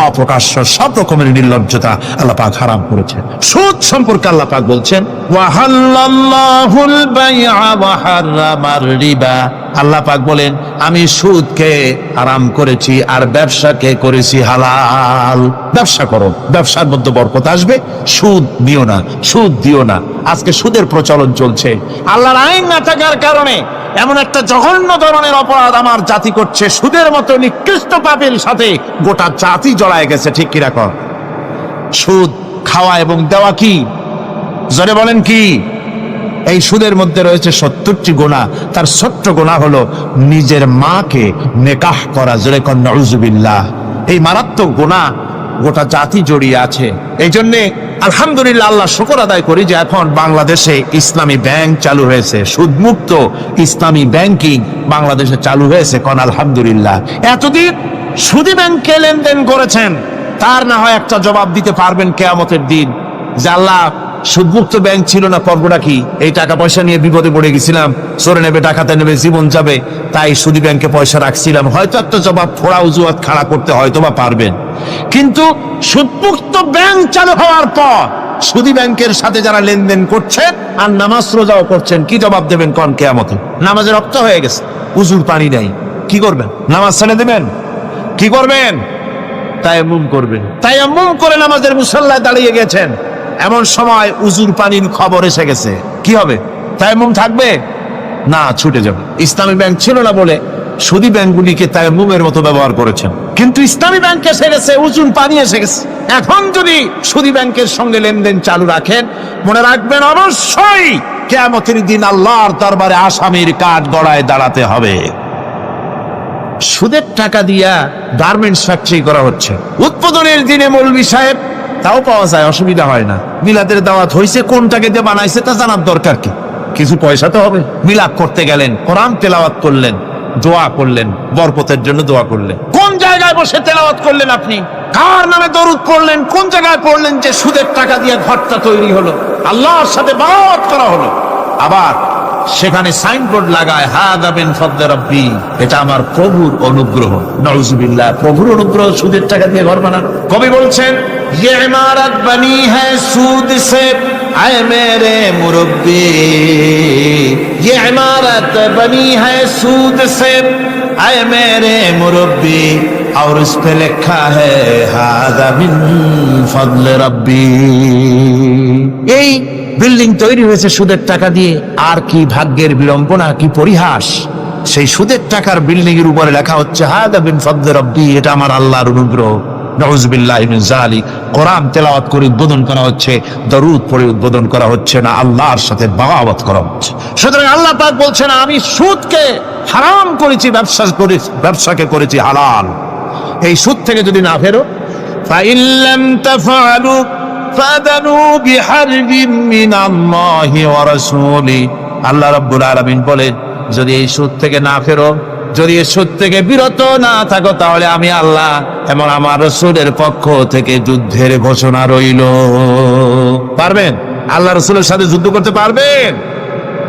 অপ্রকাশ্য সব রকমের নির্লজ্জতা আল্লাহ পাক হারাম করেছেন। সুদ সম্পর্কে আল্লাহ পাক বলছেন, ওয়াহাল্লাল্লাহুল বাইআ ওয়া হারামার রিবা। আল্লাহ পাক বলেন, আমি সুদকে হারাম করেছি আর ব্যবসাকে করেছি হালাল। ব্যবসা করো, ব্যবসার মধ্যে বরকত আসবে, সুদ দিও না, সুদ দিও না। আজকে সুদের প্রচলন চলছে। আল্লাহর আইন না থাকার কারণে এমন একটা জঘন্য ধরনের অপরাধ আমার জাতি করছে, সুদের মতো নিকৃষ্ট পাপের সাথে গোটা জাতি জড়ায় গেছে। ঠিক কি রাখো? সুদ খাওয়া এবং দেওয়া কি? জোরে বলেন কি? এই সুদের মধ্যে রয়েছে 70টি গুনাহ। তার ছোট্ট গুনাহ হলো নিজের মাকে নেকাহ করা। জোরে কর নাউজুবিল্লাহ। এই মারাত্মক গুনাহ গোটা জাতি জড়িয়ে আছে। এই জন্যে আলহামদুলিল্লাহ, আল্লাহ শুকর আদায় করি যে এখন বাংলাদেশে ইসলামী ব্যাংক চালু হয়েছে, সুদমুক্ত ইসলামী ব্যাংকিং বাংলাদেশে চালু হয়েছে। কোন আলহামদুলিল্লাহ। এতদিন সুদী ব্যাংকে লেনদেন করেছেন, তার না হয় একটা জবাব দিতে পারবেন কিয়ামতের দিন যে আল্লাহ, সুদমুক্ত ব্যাংক ছিল না, পর্বটা কি? এই টাকা পয়সা নিয়ে বিপদে পড়ে গেছিলাম, চোরে নেবে, ডাকাতে নেবে, জীবন যাবে, তাই সুদী ব্যাংকে পয়সা রাখছিলাম। হয়তো একটা জবাব, ফোড়া অজুহাত খাড়া করতে হয়তো বা পারবেন। কিন্তু সুদমুক্ত ব্যাংক চালু হওয়ার পর সুদী ব্যাংকের সাথে যারা লেনদেন করছেন আর নামাজ রোজাও করছেন, কি জবাব দেবেন কোন কিয়ামতে? নামাজের রক্ত হয়ে গেছে, উজুর পানি নেই, কি করবেন? নামাজ ছেড়ে দেবেন? কি করবেন? তায়াম্মুম করবেন। তায়াম্মুম করে নামাজের মুসল্লায় দাঁড়িয়ে গেছেন, এমন সময় উজুর পানির খবর এসে গেছে, কি হবে? তায়াম্মুম থাকবে না, ছুটে যাবে। ইসলামী ব্যাংক ছিল না বলে সুদী ব্যাংকগুলিকে তায়াম্মুমের মতো ব্যবহার করেছেন, কিন্তু ইসলামী ব্যাংক এসে গেছে, উজুর পানি এসে গেছে। এখন যদি সুদী ব্যাংকের সঙ্গে লেনদেন চালু রাখেন, মনে রাখবেন অবশ্যই কিয়ামতের দিন আল্লাহর দরবারে আসামির কাঠ গড়ায় দাঁড়াতে হবে। সুদের টাকা দিয়া গার্মেন্টস ফ্যাক্টরি করা হচ্ছে। উদ্বোধনের দিনে মৌলভী সাহেব, তাও পাওয়া যায়, অসুবিধা হয় না। মিলাদের দাওয়াত হয়েছে, কোনটাকে দিয়ে বানাইছে তা জানার দরকার কি? কিছু পয়সা তো হবে। মিলাদ করতে গেলেন, কোরআন তেলাওয়াত করলেন, দোয়া করলেন, বরকতের জন্য দোয়া করলেন। কোন জায়গায় বসে তেলাওয়াত করলেন আপনি? কার নামে দরুদ পড়লেন? কোন জায়গায় পড়লেন যে সুদের টাকা দিয়ে ঘরটা তৈরি হলো, আল্লাহর সাথে বায়াত করা হলো? আবার সেখানে সাইনবোর্ড লাগায়, হাযা মিন ফাদলি রাব্বি, এটা আমার প্রভুর অনুগ্রহ। নাউজুবিল্লাহ। প্রভুর অনুগ্রহ সুদের টাকা দিয়ে ঘর বানানো? কবি বলছেন, ये इमारत बनी है सूद से आए मेरे मुरब्बी ये इमारत बनी है सूद से आए मेरे मुरब्बी और उस पे लिखा है हादा मिन फضل रब्बी এই বিল্ডিং তৈরি হয়েছে সুদের টাকা দিয়ে আর কি ভাগ্যের বিড়ম্বনা কি পরিহাস সেই সুদের টাকার বিল্ডিং এর উপরে লেখা হচ্ছে হাদা মিন ফضل রব্বি এটা আমার আল্লাহর অনুগ্রহ নাউযুবিল্লাহি মিন যালিক কোরআন তেলাওয়াত করে উদ্বোধন করা হচ্ছে দরুদ পড়ে উদ্বোধন করা হচ্ছে না আল্লাহর সাথে বাগাবত করা হচ্ছে সুতরাং আল্লাহ পাক বলছেন আমি সুদকে হারাম করেছি ব্যবসাকে করেছি হালাল এই সুদ থেকে যদি না ফেরো ফাইন লাম তাফআলু ফাদানু বিহারবিন মিনাল্লাহি ওয়া রাসূলি আল্লাহ রাব্বুল আলামিন বলেন যদি এই সুদ থেকে না ফেরো যদি এই সুদ থেকে বিরত না থাকো তাহলে আমি আল্লাহ এবং আমার রাসূলের পক্ষ থেকে যুদ্ধের ঘোষণা রইল পারবেন আল্লাহ রাসূলের সাথে যুদ্ধ করতে পারবেন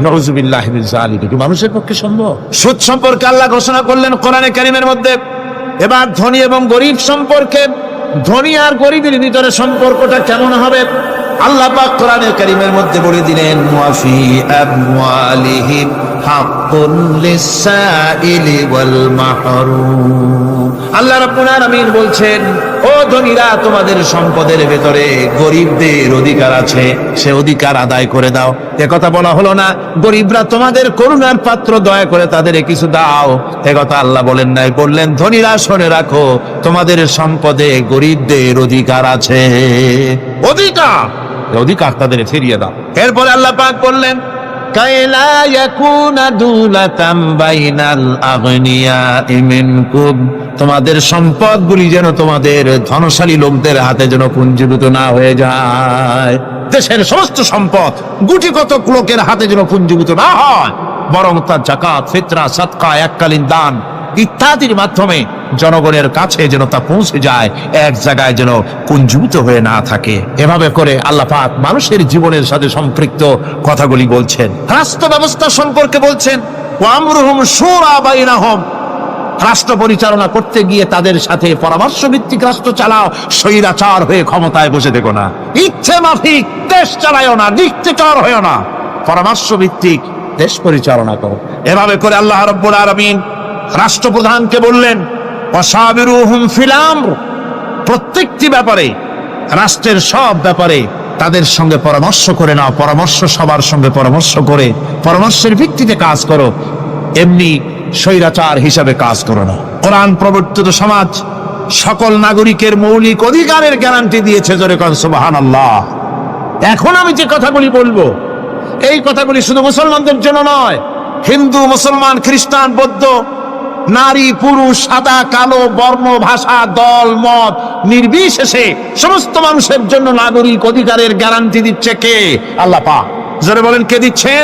নাউযুবিল্লাহি মিন যালিক কি মানুষের পক্ষে সম্ভব সুদ সম্পর্কে আল্লাহ ঘোষণা করলেন কোরআনে কারীমের মধ্যে এবার ধনী এবং গরীব সম্পর্কে ধনী আর গরীবের ভিতরে সম্পর্কটা কেমন হবে আল্লাহ পাক কোরআনে কারীমের মধ্যে বলে দিলেন ওয়াফি আমওয়ালিহিম হাক্কুন লিসাইলি ওয়াল মাহরুম আল্লাহ রাব্বুল আলামিন বলছেন ও ধনীরা তোমাদের সম্পদের ভেতরে গরীবদের অধিকার আছে সে অধিকার আদায় করে দাও এ কথা বলা হলো না গরীবরা তোমাদের করুণার পাত্র দয়া করে তাদের কিছু দাও এ কথা আল্লাহ বলেন নাই বললেন ধনীরা শুনে রাখো তোমাদের সম্পদে গরীবদের অধিকার আছে অধিকার তাদের ফিরিয়ে দাও এরপরে আল্লাহ পাক বললেন কাইলা ইয়াকুনা দুলাতাম বাইনাল আগনিয়াই মিনকুম তোমাদের সম্পদগুলি যেন তোমাদের ধনশালী লোকদের হাতে যেন পুঞ্জীভূত না হয়ে যায় দেশের সমস্ত সম্পদ গুটি কত লোকের হাতে যেন পুঞ্জীভূত না হয় বরং তার যাকাত ফিতরা সাদকা এককালীন দান ইত্যাদির মাধ্যমে জনগণের কাছে যেন তা পৌঁছে যায় এক জায়গায় যেন পুঞ্জীভূত হয়ে না থাকে এভাবে করে আল্লাহ পাক মানুষের জীবনের সাথে সম্পৃক্ত কথাগুলি বলছেন রাষ্ট্র ব্যবস্থা সম্পর্কে বলছেন ওয়া আমরুহুম শুরা বাইনাহুম রাষ্ট্র পরিচালনা করতে গিয়ে তাদের সাথে পরামর্শ ভিত্তিক রাষ্ট্র চালাও স্বৈরাচার হয়ে ক্ষমতায় বসে থেকো না ইচ্ছে মাফিক দেশ চালায়ও না ডিক্টেটর হয়েও না পরামর্শ ভিত্তিক দেশ পরিচালনা করো এভাবে করে আল্লাহ রাব্বুল আলামিন রাষ্ট্রপ্রধানকে বললেন ওয়াসাবিরুহুম ফিল আমর প্রত্যেকটি ব্যাপারে রাষ্ট্রের সব ব্যাপারে তাদের সঙ্গে পরামর্শ করে নাও পরামর্শ সবার সঙ্গে পরামর্শ করে পরামর্শের ভিত্তিতে কাজ করো এমনি স্বৈরাচার হিসাবে কাজ করো না কোরআন প্রবর্তিত সমাজ সকল নাগরিকের মৌলিক অধিকারের গ্যারান্টি দিয়েছে জোরে কোন সুবহানাল্লাহ এখন আমি যে কথাগুলি বলবো এই কথাগুলি শুধু মুসলমানদের জন্য নয় হিন্দু মুসলমান খ্রিস্টান বৌদ্ধ নারী পুরুষ সাদা কালো বর্ণ ভাষা দল মত নির্বিশেষে সমস্ত মানুষের জন্য নাগরিক অধিকারের গ্যারান্টি দিচ্ছে কে আল্লাহ পাক জোরে বলেন কে দিচ্ছেন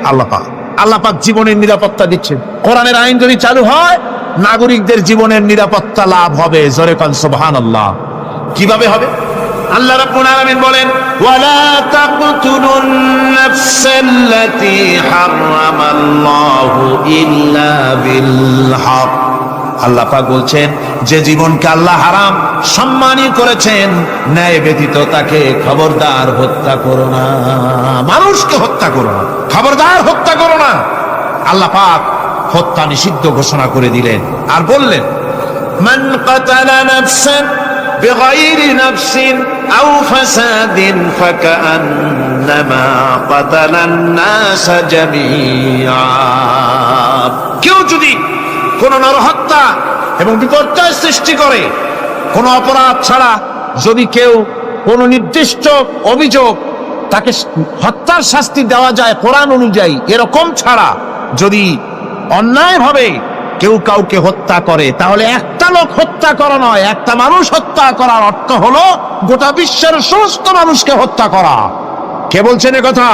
আল্লাহ পাক আল্লাহ পাক জীবনের নিরাপত্তা দিচ্ছেন কোরআনের আইন যদি চালু হয় নাগরিকদের জীবনের নিরাপত্তা লাভ হবে জোরে কোন সুবহানাল্লাহ কিভাবে হবে আল্লাহ রাব্বুল আলামিন বলেন ওয়ালা তাকতুলুন নাফসাল্লাতী হারামাল্লাহু ইল্লা বিল হক আল্লাহ পাক বলছেন যে জীবনকে আল্লাহ হারাম সম্মানী করেছেন ন্যায় ব্যতীত তাকে খবরদার হত্যা করো না মানুষকে হত্যা করো না খবরদার হত্যা করো না আল্লাহ পাক হত্যা নিষিদ্ধ ঘোষণা করে দিলেন আর বললেন মান কাতালা নাফসান بغير نفس أو فساد فكأنما قتل الناس جميعا কেউ যদি কোন নরহত্যা এবং বিপর্যয় সৃষ্টি করে কোন অপরাধ ছাড়া যদি কেউ কোন নির্দিষ্ট অভিযোগ তাকে হত্যার শাস্তি দেওয়া যায় কোরআন অনুযায়ী এরকম ছাড়া যদি অন্যায়ভাবে কেউ কাউকে হত্যা করে তাহলে একটা লোক হত্যা করা নয় একটা মানুষ হত্যা করার অর্থ হলো গোটা বিশ্বের সমস্ত মানুষকে হত্যা করা কে বলছেন এ কথা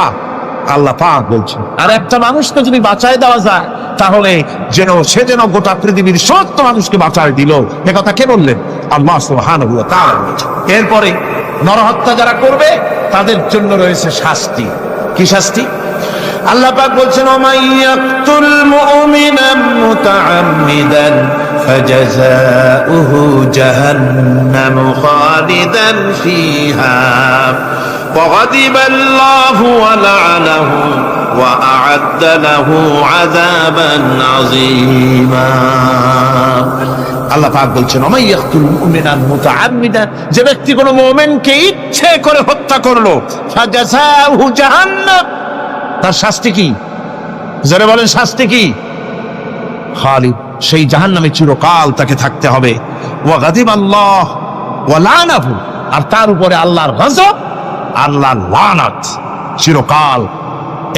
আল্লাহ পাক বলছেন আর একটা মানুষকে যদি বাঁচায় দেওয়া যায় তাহলে সে যেন গোটা পৃথিবীর সমস্ত মানুষকে বাঁচায় দিল এ কথা কে বললেন আল্লাহ সুবহানাহু ওয়া তাআলা এরপরে নরহত্যা যারা করবে তাদের জন্য রয়েছে শাস্তি কি শাস্তি আল্লাহ পাক বলছেন ওমাইয়াকতুল মুমিনান মুতাআম্মিদান ফাজাযাউহু জাহান্নামু খালিদান ফিহা وغضب الله ولعنه وأعد له عذابا عظيما আল্লাহ পাক বলছেন ওমাইয়াকতুল মুমিনান মুতাআম্মিদান, যে ব্যক্তি কোনো মুমিনকে ইচ্ছে করে হত্যা করলো, ফাজাযাহু জাহান্নাম, তার শাস্তি কি? যারা বলেন শাস্তি কি? খালিদ, সেই জাহান্নামে চিরকাল তাকে থাকতে হবে। ওয়া গাদিবাল্লাহ ওয়া লানাহু, আর তার উপরে আল্লাহর গজব, আল্লাহর লানত, চিরকাল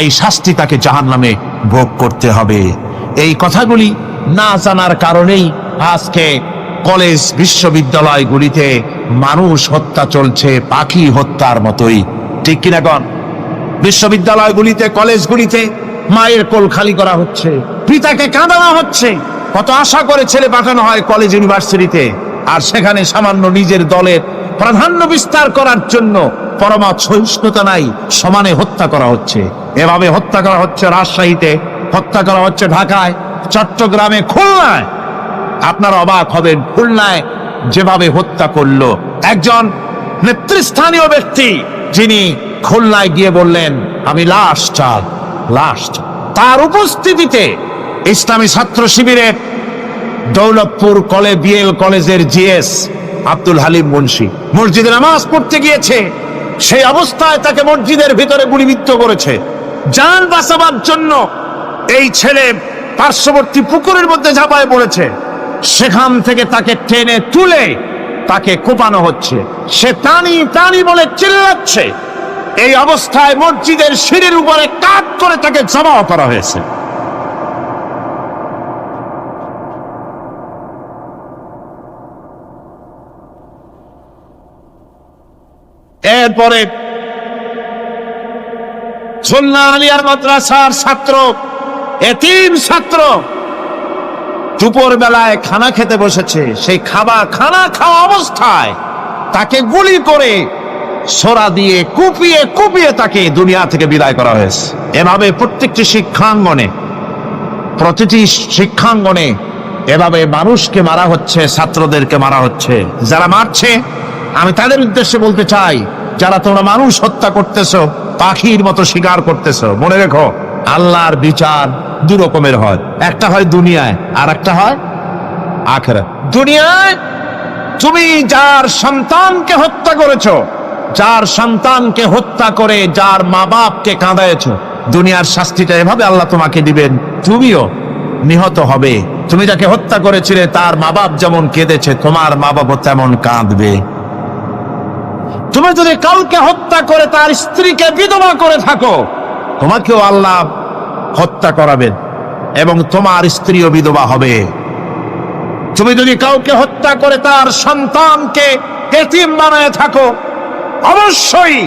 এই শাস্তি তাকে জাহান্নামে ভোগ করতে হবে। এই কথাগুলি না জানার কারণেই আজকে কলেজ বিশ্ববিদ্যালয়গুলিতে মানুষ হত্যা চলছে পাখি হত্যার মতোই, ঠিক কিনা গণ? বিশ্ববিদ্যালয়গুলিতে কলেজগুলিতে মায়ের কোল খালি করা হচ্ছে, পিতাকে কাঁদানো হচ্ছে। কত আশা করে ছেলে পাঠানো হয় কলেজ ইউনিভার্সিটিতে, আর সেখানে সামান্য নিজের দলের প্রাধান্য বিস্তার করার জন্য পরমা সহিষ্ণুতা নাই, সমানে হত্যা করা হচ্ছে। এভাবে হত্যা করা হচ্ছে রাজশাহীতে, হত্যা করা হচ্ছে ঢাকায়, চট্টগ্রামে, খুলনায়। আপনারা অবাক হবেন, খুলনায় যেভাবে হত্যা করলো একজন নেতৃস্থানীয় ব্যক্তি, যিনি খুলনায় গিয়ে বললেন আমি লাশ চাই, লাশ চাই। তার উপস্থিতিতে ইসলামী ছাত্র শিবিরের দৌলতপুর বিএল কলেজের জিএস আব্দুল হালিম মুন্সি মসজিদে নামাজ পড়তে গিয়েছে, সেই অবস্থায় তাকে মসজিদের ভিতরে গুলিবিদ্ধ করেছে। জান বাঁচাবার জন্য এই ছেলে পার্শ্ববর্তী পুকুরের মধ্যে ঝাঁপায় পড়েছে, সেখান থেকে তাকে টেনে তুলে তাকে কোপানো হচ্ছে, সে টানি টানি বলে চিল্লাচ্ছে। এই অবস্থায় মসজিদের সিঁড়ির উপরে কাত করে তাকে জবাও করা হয়েছে। এরপরে খুলনা আলিয়ার মাদ্রাসার ছাত্র, এতিম ছাত্র, দুপুর বেলায় খানা খেতে বসেছে, সেই খানা খাওয়া অবস্থায় তাকে গুলি করে ছোরা দিয়ে কুপিয়ে কুপিয়ে তাকে দুনিয়া থেকে বিদায় করা হয়েছে। এভাবে প্রতিটি শিক্ষাঙ্গনে এভাবে মানুষকে মারা হচ্ছে, ছাত্রদেরকে মারা হচ্ছে। যারা মারছে আমি তাদের উদ্দেশ্যে বলতে চাই, যারা তোমরা মানুষ হত্যা করতেছো, পাখির মতো শিকার করতেছো, মনে রেখো আল্লাহর বিচার দু রকমের হয়, একটা হয় দুনিয়ায় আর একটা হয় আখিরাত। দুনিয়ায় তুমি যার সন্তানকে হত্যা করেছো, যার সন্তানকে হত্যা করে যার মা বাপকে কাঁদায়েছো, দুনিয়ার শাস্তিটা এভাবে আল্লাহ তোমাকে দিবেন, তুমিও নিহত হবে। তুমি যাকে হত্যা করেছিলে তার মা বাপ যেমন কেঁদেছে, তোমার মা বাপও তেমন কাঁদবে। তুমি যদি কাউকে হত্যা করে তার স্ত্রীকে বিধবা করে থাকো, তোমাকেও আল্লাহ হত্যা করাবেন এবং তোমার স্ত্রীও বিধবা হবে। তুমি যদি কাউকে হত্যা করে তার সন্তানকে এতিম বানায় থাকো, অবশ্যই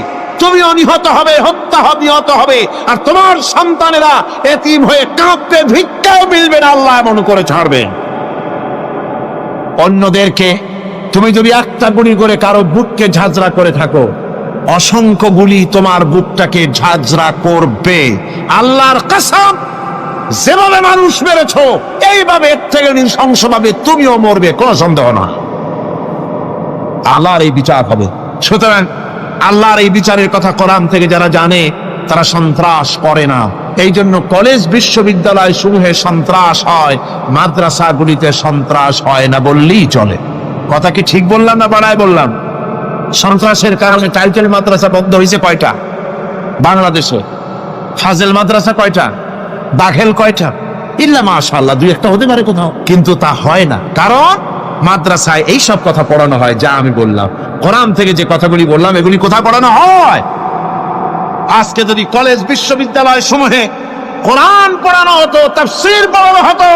তুমিও নিহত হবে, নিহত হবে। আর তোমার সন্তানেরা এতিম হয়ে কাঁদতে ভিক্ষাও মিলবে না, আল্লাহ এমন করে ছাড়বেন। অন্যদেরকে তুমি যদি একটা গুলি করে কারো বুককে ঝাঁঝরা করে থাকো, অসংখ্য গুলি তোমার বুকটাকে ঝাঁঝরা করবে। আল্লাহর কসম, যেভাবে মানুষ মেরেছো এইভাবে এর থেকে নৃশংসভাবে তুমিও মরবে, কোনো সন্দেহ না। আল্লাহর এই বিচার হবে। সুতরাং আল্লাহর এই বিচারের কথা কোরআন থেকে যারা জানে তারা সন্ত্রাস করে না। এই জন্য কলেজ বিশ্ববিদ্যালয় সমূহে সন্ত্রাস হয়, মাদ্রাসাগুলিতে সন্ত্রাস হয় না বললেই চলে। কথা কি ঠিক বললাম না বাড়ায় বললাম? সন্ত্রাসের কারণে টাইটেল মাদ্রাসা বন্ধ হয়েছে কয়টা বাংলাদেশে? ফাজেল মাদ্রাসা কয়টা? দাখিল কয়টা? ইল্লা মাশাআল্লাহ দুই একটা হতে পারে কোথাও, কিন্তু তা হয় না। কারণ মাদ্রাসায় এই সব কথা পড়ানো হয় যা আমি বললাম। কোরআন থেকে যে কথাগুলি বললাম এগুলি কোথায় পড়ানো হয়? আজকে যদি কলেজ বিশ্ববিদ্যালয় সমূহে কোরআন পড়ানো হতো, তাফসীর পড়ানো হতো,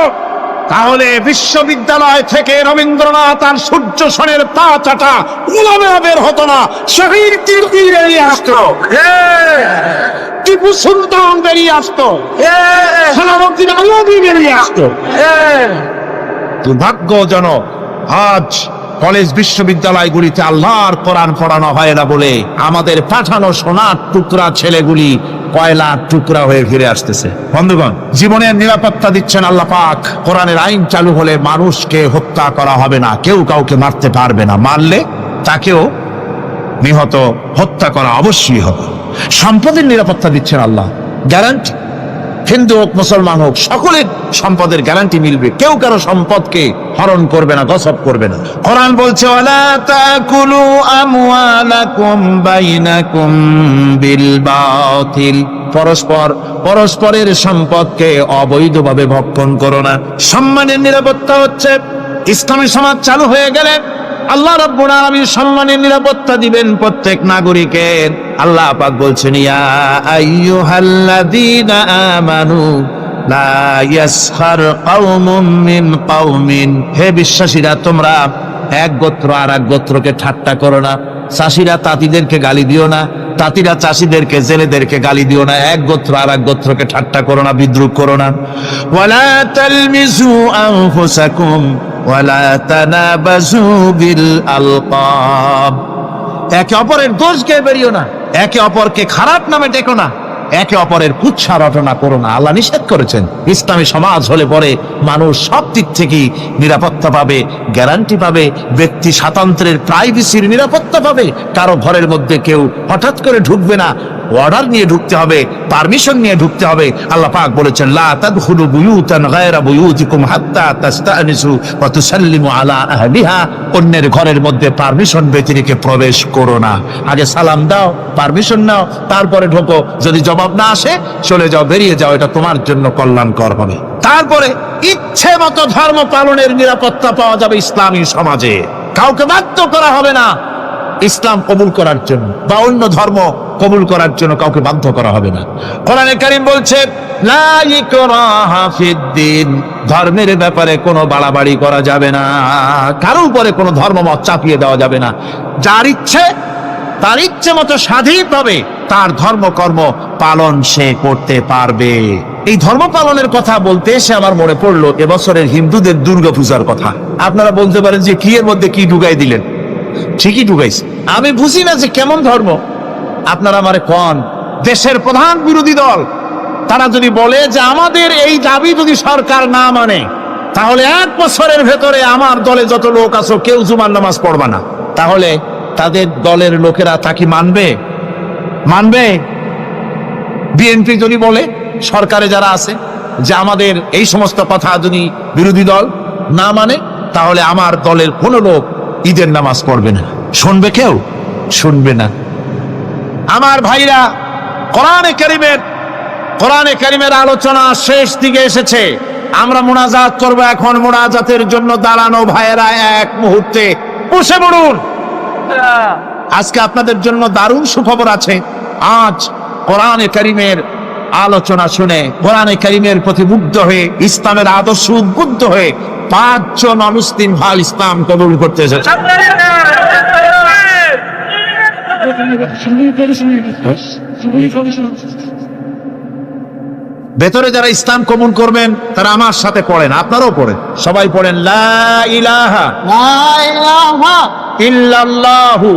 তাহলে বিশ্ববিদ্যালয় থেকে রবীন্দ্রনাথ আর সূর্য সেনের পা চাটা উলামা বের হতো না, শহীদ তির্কি বেরিয়ে আসতো, টিপু সুলতান বেরিয়ে আসতো, সালাউদ্দিন আইয়ুবী বেরিয়ে আসতো। দুর্ভাগ্যজনক আজ কলেজ বিশ্ববিদ্যালয়গুলিতে আল্লাহর কোরআন পড়ানো হয় না বলে আমাদের পাঠানো সোনার টুকরা ছেলেগুলি কয়লার টুকরা হয়ে ফিরে আসতেছে। বন্ধুগণ, জীবনের নিরাপত্তা দিচ্ছেন আল্লাহ পাক। কোরআনের আইন চালু হলে মানুষকে হত্যা করা হবে না, কেউ কাউকে মারতে পারবে না, মারলে তাকেও নিহত, হত্যা করা অবশ্যই হবে। সম্পদের নিরাপত্তা দিচ্ছেন আল্লাহ, গ্যারান্টি। হিন্দু হোক মুসলমান হোক সকলের সম্পদের গ্যারান্টি মিলবে, কেউ কারো সম্পদকে হরণ করবে না, গসব করবে না। কোরআন বলছে ওয়ালা তাকুলু আমওয়ালাকুম বাইনাকুম বিল বাতিল, পরস্পরের সম্পদকে অবৈধভাবে ভক্ষণ করো না। সম্মানের নিরাপত্তা হচ্ছে ইসলামী সমাজ চালু হয়ে গেলে আল্লাহ রাব্বুল আলামিন সম্মানের নিরাপত্তা দিবেন প্রত্যেক নাগরিকের। আল্লাহ পাক বলছেন ইয়া আইয়ুহাল্লাযীনা আমানু লা ইয়াসখার কওমুম মিন কওমিন, হে বিশ্বাসীরা তোমরা এক গোত্র আর এক গোত্রকে ঠাট্টা করো না। চাষিরা তাঁতিদেরকে গালি দিও না, তাঁতিরা চাষিদেরকে, জেলেদেরকে গালি দিও না। এক গোত্র আর এক গোত্রকে ঠাট্টা করো না, বিদ্রুপ করো না। ওয়ালা তালমিজু আনফুসাকুম ওয়ালা তানাবাজু বিল আলকাব, একে অপরের দোষ গিয়ে বেরিও না, একে অপরকে খারাপ নামে ডেকো না, একে অপরের কুৎসা রটনা করো না। আল্লাহ নিষেধ করেছেন। ইসলামী সমাজ হলে পরে মানুষ সব দিক থেকেই নিরাপত্তা পাবে, গ্যারান্টি পাবে, ব্যক্তি স্বাতন্ত্র্যের প্রাইভেসির নিরাপত্তা পাবে। কারো ঘরের মধ্যে কেউ হঠাৎ করে ঢুকবে না, অর্ডার নিয়ে ঢুকতে হবে, পারমিশন নিয়ে ঢুকতে হবে। আল্লাহ পাক বলেছেন লা তাদখুলু বুয়ুতান গায়রা বুয়ুতিকুম হাত্তা তাস্তানিসু ওয়া তুসাল্লিমু আলা আহলিহা, অন্যের ঘরের মধ্যে পারমিশন ব্যতিরেকে প্রবেশ করো না। আগে সালাম দাও, পারমিশন নাও, তারপরে ঢোকো। যদি জবাব না আসে চলে যাও, বেরিয়ে যাও, এটা তোমার জন্য কল্যাণকর হবে। তারপরে ইচ্ছে মতো ধর্ম পালনের নিরাপত্তা পাওয়া যাবে ইসলামী সমাজে। কাউকে বাধ্য করা হবে না ইসলাম কবুল করার জন্য, বা অন্য ধর্ম কবুল করার জন্য কাউকে বাধ্য করা হবে না। কোরআনে কারীম বলছে লা ইকরাহা ফিদ্দিন, ধর্মের ব্যাপারে কোনো বাড়াবাড়ি করা যাবে না, কারো উপরে কোনো ধর্মমত চাপিয়ে দেওয়া যাবে না। যার ইচ্ছে তার ইচ্ছে মতো স্বাধীনভাবে তার ধর্মকর্ম পালন সে করতে পারবে। এই ধর্ম পালনের কথা বলতে এসে আমার মনে পড়লো এবছরের হিন্দুদের দুর্গাপূজার কথা। আপনারা বলতে পারেন যে কি এর মধ্যে কি ঢুকাই দিলেন? ঠিকই ঢুকাইছে। আমি বুঝি না যে কেমন ধর্ম। আপনারা আমারে কোন দেশের প্রধান বিরোধী দল তারা যদি বলে যে আমাদের এই দাবি যদি সরকার না মানে তাহলে 1 বছরের ভেতরে আমার দলে যত লোক আছো কেউ জুমার নামাজ পড়বা না, তাহলে তাদের দলের লোকেরা তা কি মানবে? মানবে? বিএনপি যদি বলে, সরকারে যারা আছে, যে আমাদের এই সমস্ত কথা যদি বিরোধী দল না মানে তাহলে আমার দলের কোনো লোক ঈদের নামাজ পড়বে না, শুনবে কেউ? শুনবে না। আমার ভাইরা, কোরআনে কারীমের আলোচনা শেষ দিকে এসেছে। আমরা মুনাজাত করব। এখন মুনাজাতের জন্য দাঁড়ানো ভাইয়েরা এক মুহূর্তে বসে পড়ুন। আজকে আপনাদের জন্য দারুণ সুখবর আছে। আজ কোরআনে কারীমের আলোচনা শুনে, কোরআনে কারীমের প্রতি মুগ্ধ হয়ে, ইসলামের আদর্শ উদ্বুদ্ধ হয়ে 5 জন অমুসলিম ভাই ইসলাম কবুল করতে এসেছে। ভেতরে যারা ইসলাম কবুল করবেন তারা আমার সাথে পড়েন, আপনারাও পড়েন, সবাই পড়েন লা ইলাহা ইল্লাল্লাহু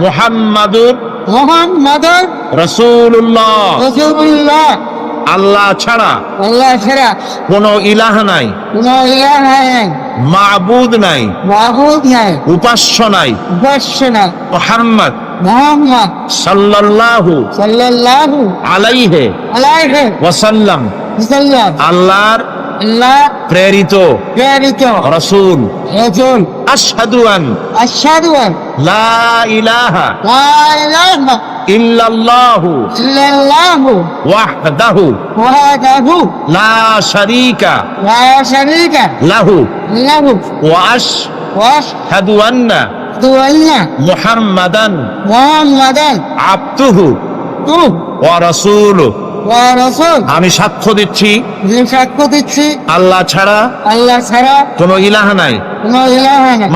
মুহাম্মাদুর রাসূলুল্লাহ, আল্লাহ ছাড়া কোনো ইলাহ নাই, মাবুদ নাই, উপাস্য নাই, মুহাম্মদ সাল্লাল্লাহু আলাইহি ওয়াসাল্লাম আল্লাহর প্রেরিত রাসূল। আশহাদু আন লা ইলাহা ইল্লাল্লাহু ওয়াহদাহু লা শারীকা লাহু ওয়া আশহাদু আন্না মুহাম্মাদান আবদুহু ওয়া রাসূলুহু। আমি সাক্ষ্য দিচ্ছি আল্লাহ ছাড়া কোনো ইলাহ নাই,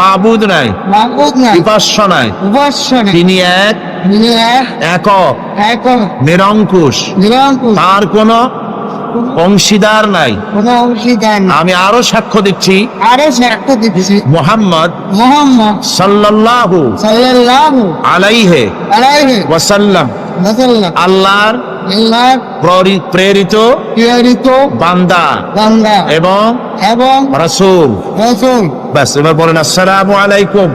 মাবুদ নাই, উপাস্য নাই, তিনি এক, একক, নিরঙ্কুশ, তার কোনো অংশীদার নাই। আমি আরো সাক্ষ্য দিচ্ছি মুহাম্মদ সাল্লাল্লাহু আলাইহি ওয়াসাল্লাম আল্লাহর প্রেরিত বান্দা এবং রাসূল। ব্যাস, এবার বলেন আসসালামু আলাইকুম।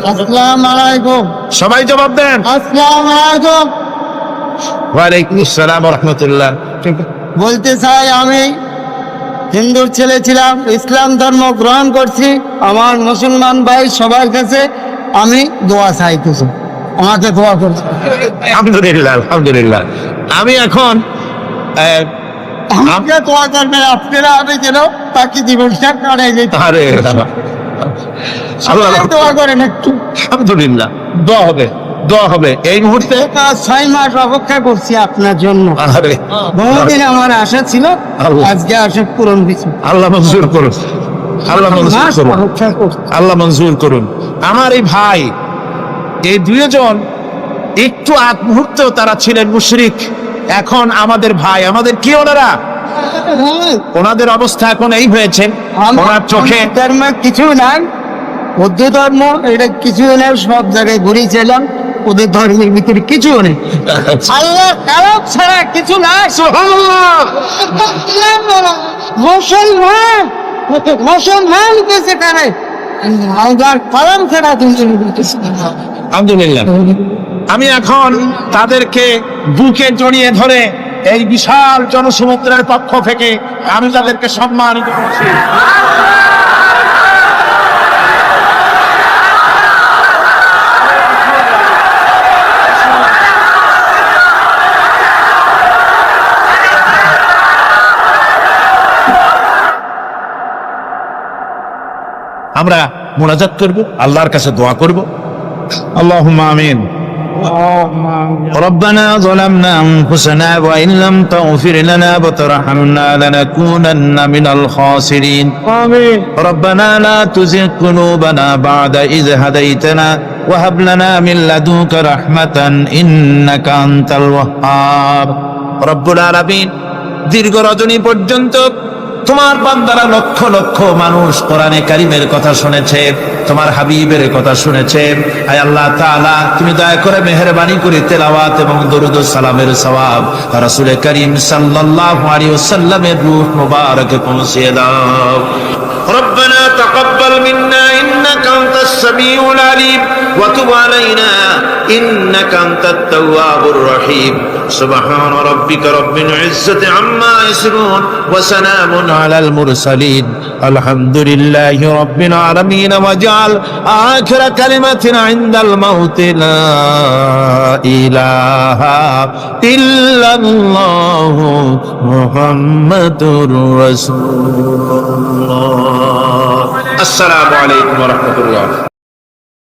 সবাই জবাব দেন। ওয়ালাইকুম আসসালাম ওয়া রাহমাতুল্লাহ। বলতে চাই, আমি হিন্দুর ছেলে ছিলাম, ইসলাম ধর্ম গ্রহণ করছি। আমার মুসলমান ভাই সবার কাছে আমি দোয়া চাইতেছি, আমাকে দোয়া করছি। আলহামদুলিল্লাহ, আলহামদুলিল্লাহ। আমি এখন আমাকে দোয়া করবেন আপনারা, আমি যেন বাকি জীবনটা কাটাই যেতে। আরে সবাই দোয়া করেন একটু। আলহামদুলিল্লাহ, দোয়া হবে, দোয়া হবে। এই মুহূর্তে 6 মাস অপেক্ষা করছি আপনার জন্য। আরে বহুদিন আমার আশা ছিল, আজকে আশা পূরণ হয়েছে। আল্লাহ মঞ্জুর করুন, আল্লাহ মঞ্জুর করুন, অপেক্ষা করছি। আল্লাহ মঞ্জুর করুন। আমার এই ভাই, এই দুইজন একটু আগ মুহূর্তেও তারা ছিলেন মুশরিক, এখন আমাদের ভাই, আমাদের কি ওনারা, ওনাদের অবস্থা এখন এই হয়েছে, ওনার চোখে ধর্ম কিছু নাই, বৌদ্ধ ধর্ম এটা কিছু নেই, সব জায়গায় ঘুরেছিলাম, ওদের ধর্মের ভিতরে কিছু নেই, আল্লাহ কালাম ছাড়া কিছু নাই। মুসলমান মুসলমান কেসে করে আল্লাহর কালাম ছাড়া আলহামদুলিল্লাহ। আমি এখন তাদেরকে বুকে জড়িয়ে ধরে এই বিশাল জনসমুদ্রের পক্ষ থেকে আমি তাদেরকে সম্মানিত করছি। আমরা মুনাজাত করব, আল্লাহর কাছে দোয়া করব। আল্লাহুম্মা আমিন। ربنا ظلمنا أنفسنا وإن لم تغفر لنا وترحمنا لنكونن من الخاسرين. آمين. ربنا لا تزغ قلوبنا بعد إذ هديتنا وهب لنا من لدنك رحمة إنك أنت الوهاب. رب العالمين, দীর্ঘ রজনী পর্যন্ত তোমার বান্দারা লক্ষ লক্ষ মানুষ কোরআনে কারীমের কথা শুনেছে, তোমার হাবিবের কথা শুনেছে। আয় আল্লাহ তাআলা, তুমি দয়া করে মেহেরবানি করে তেলাওয়াত এবং দরুদ ও সালামের সওয়াব রাসূল করিম সাল্লাল্লাহু আলাইহি ওয়াসাল্লামের রূহ মুবারকে পৌঁছে দাও। ربنا تقبل منا إنك أنت السميع العليم وتب علينا إنك أنت التواب الرحيم. سبحان ربك رب العزة عما يصفون وسلام على المرسلين الحمد لله رب العالمين. واجعل آخر كلمة عند الموت لا إله إلا الله محمد رسول الله. السلام عليكم ورحمة الله.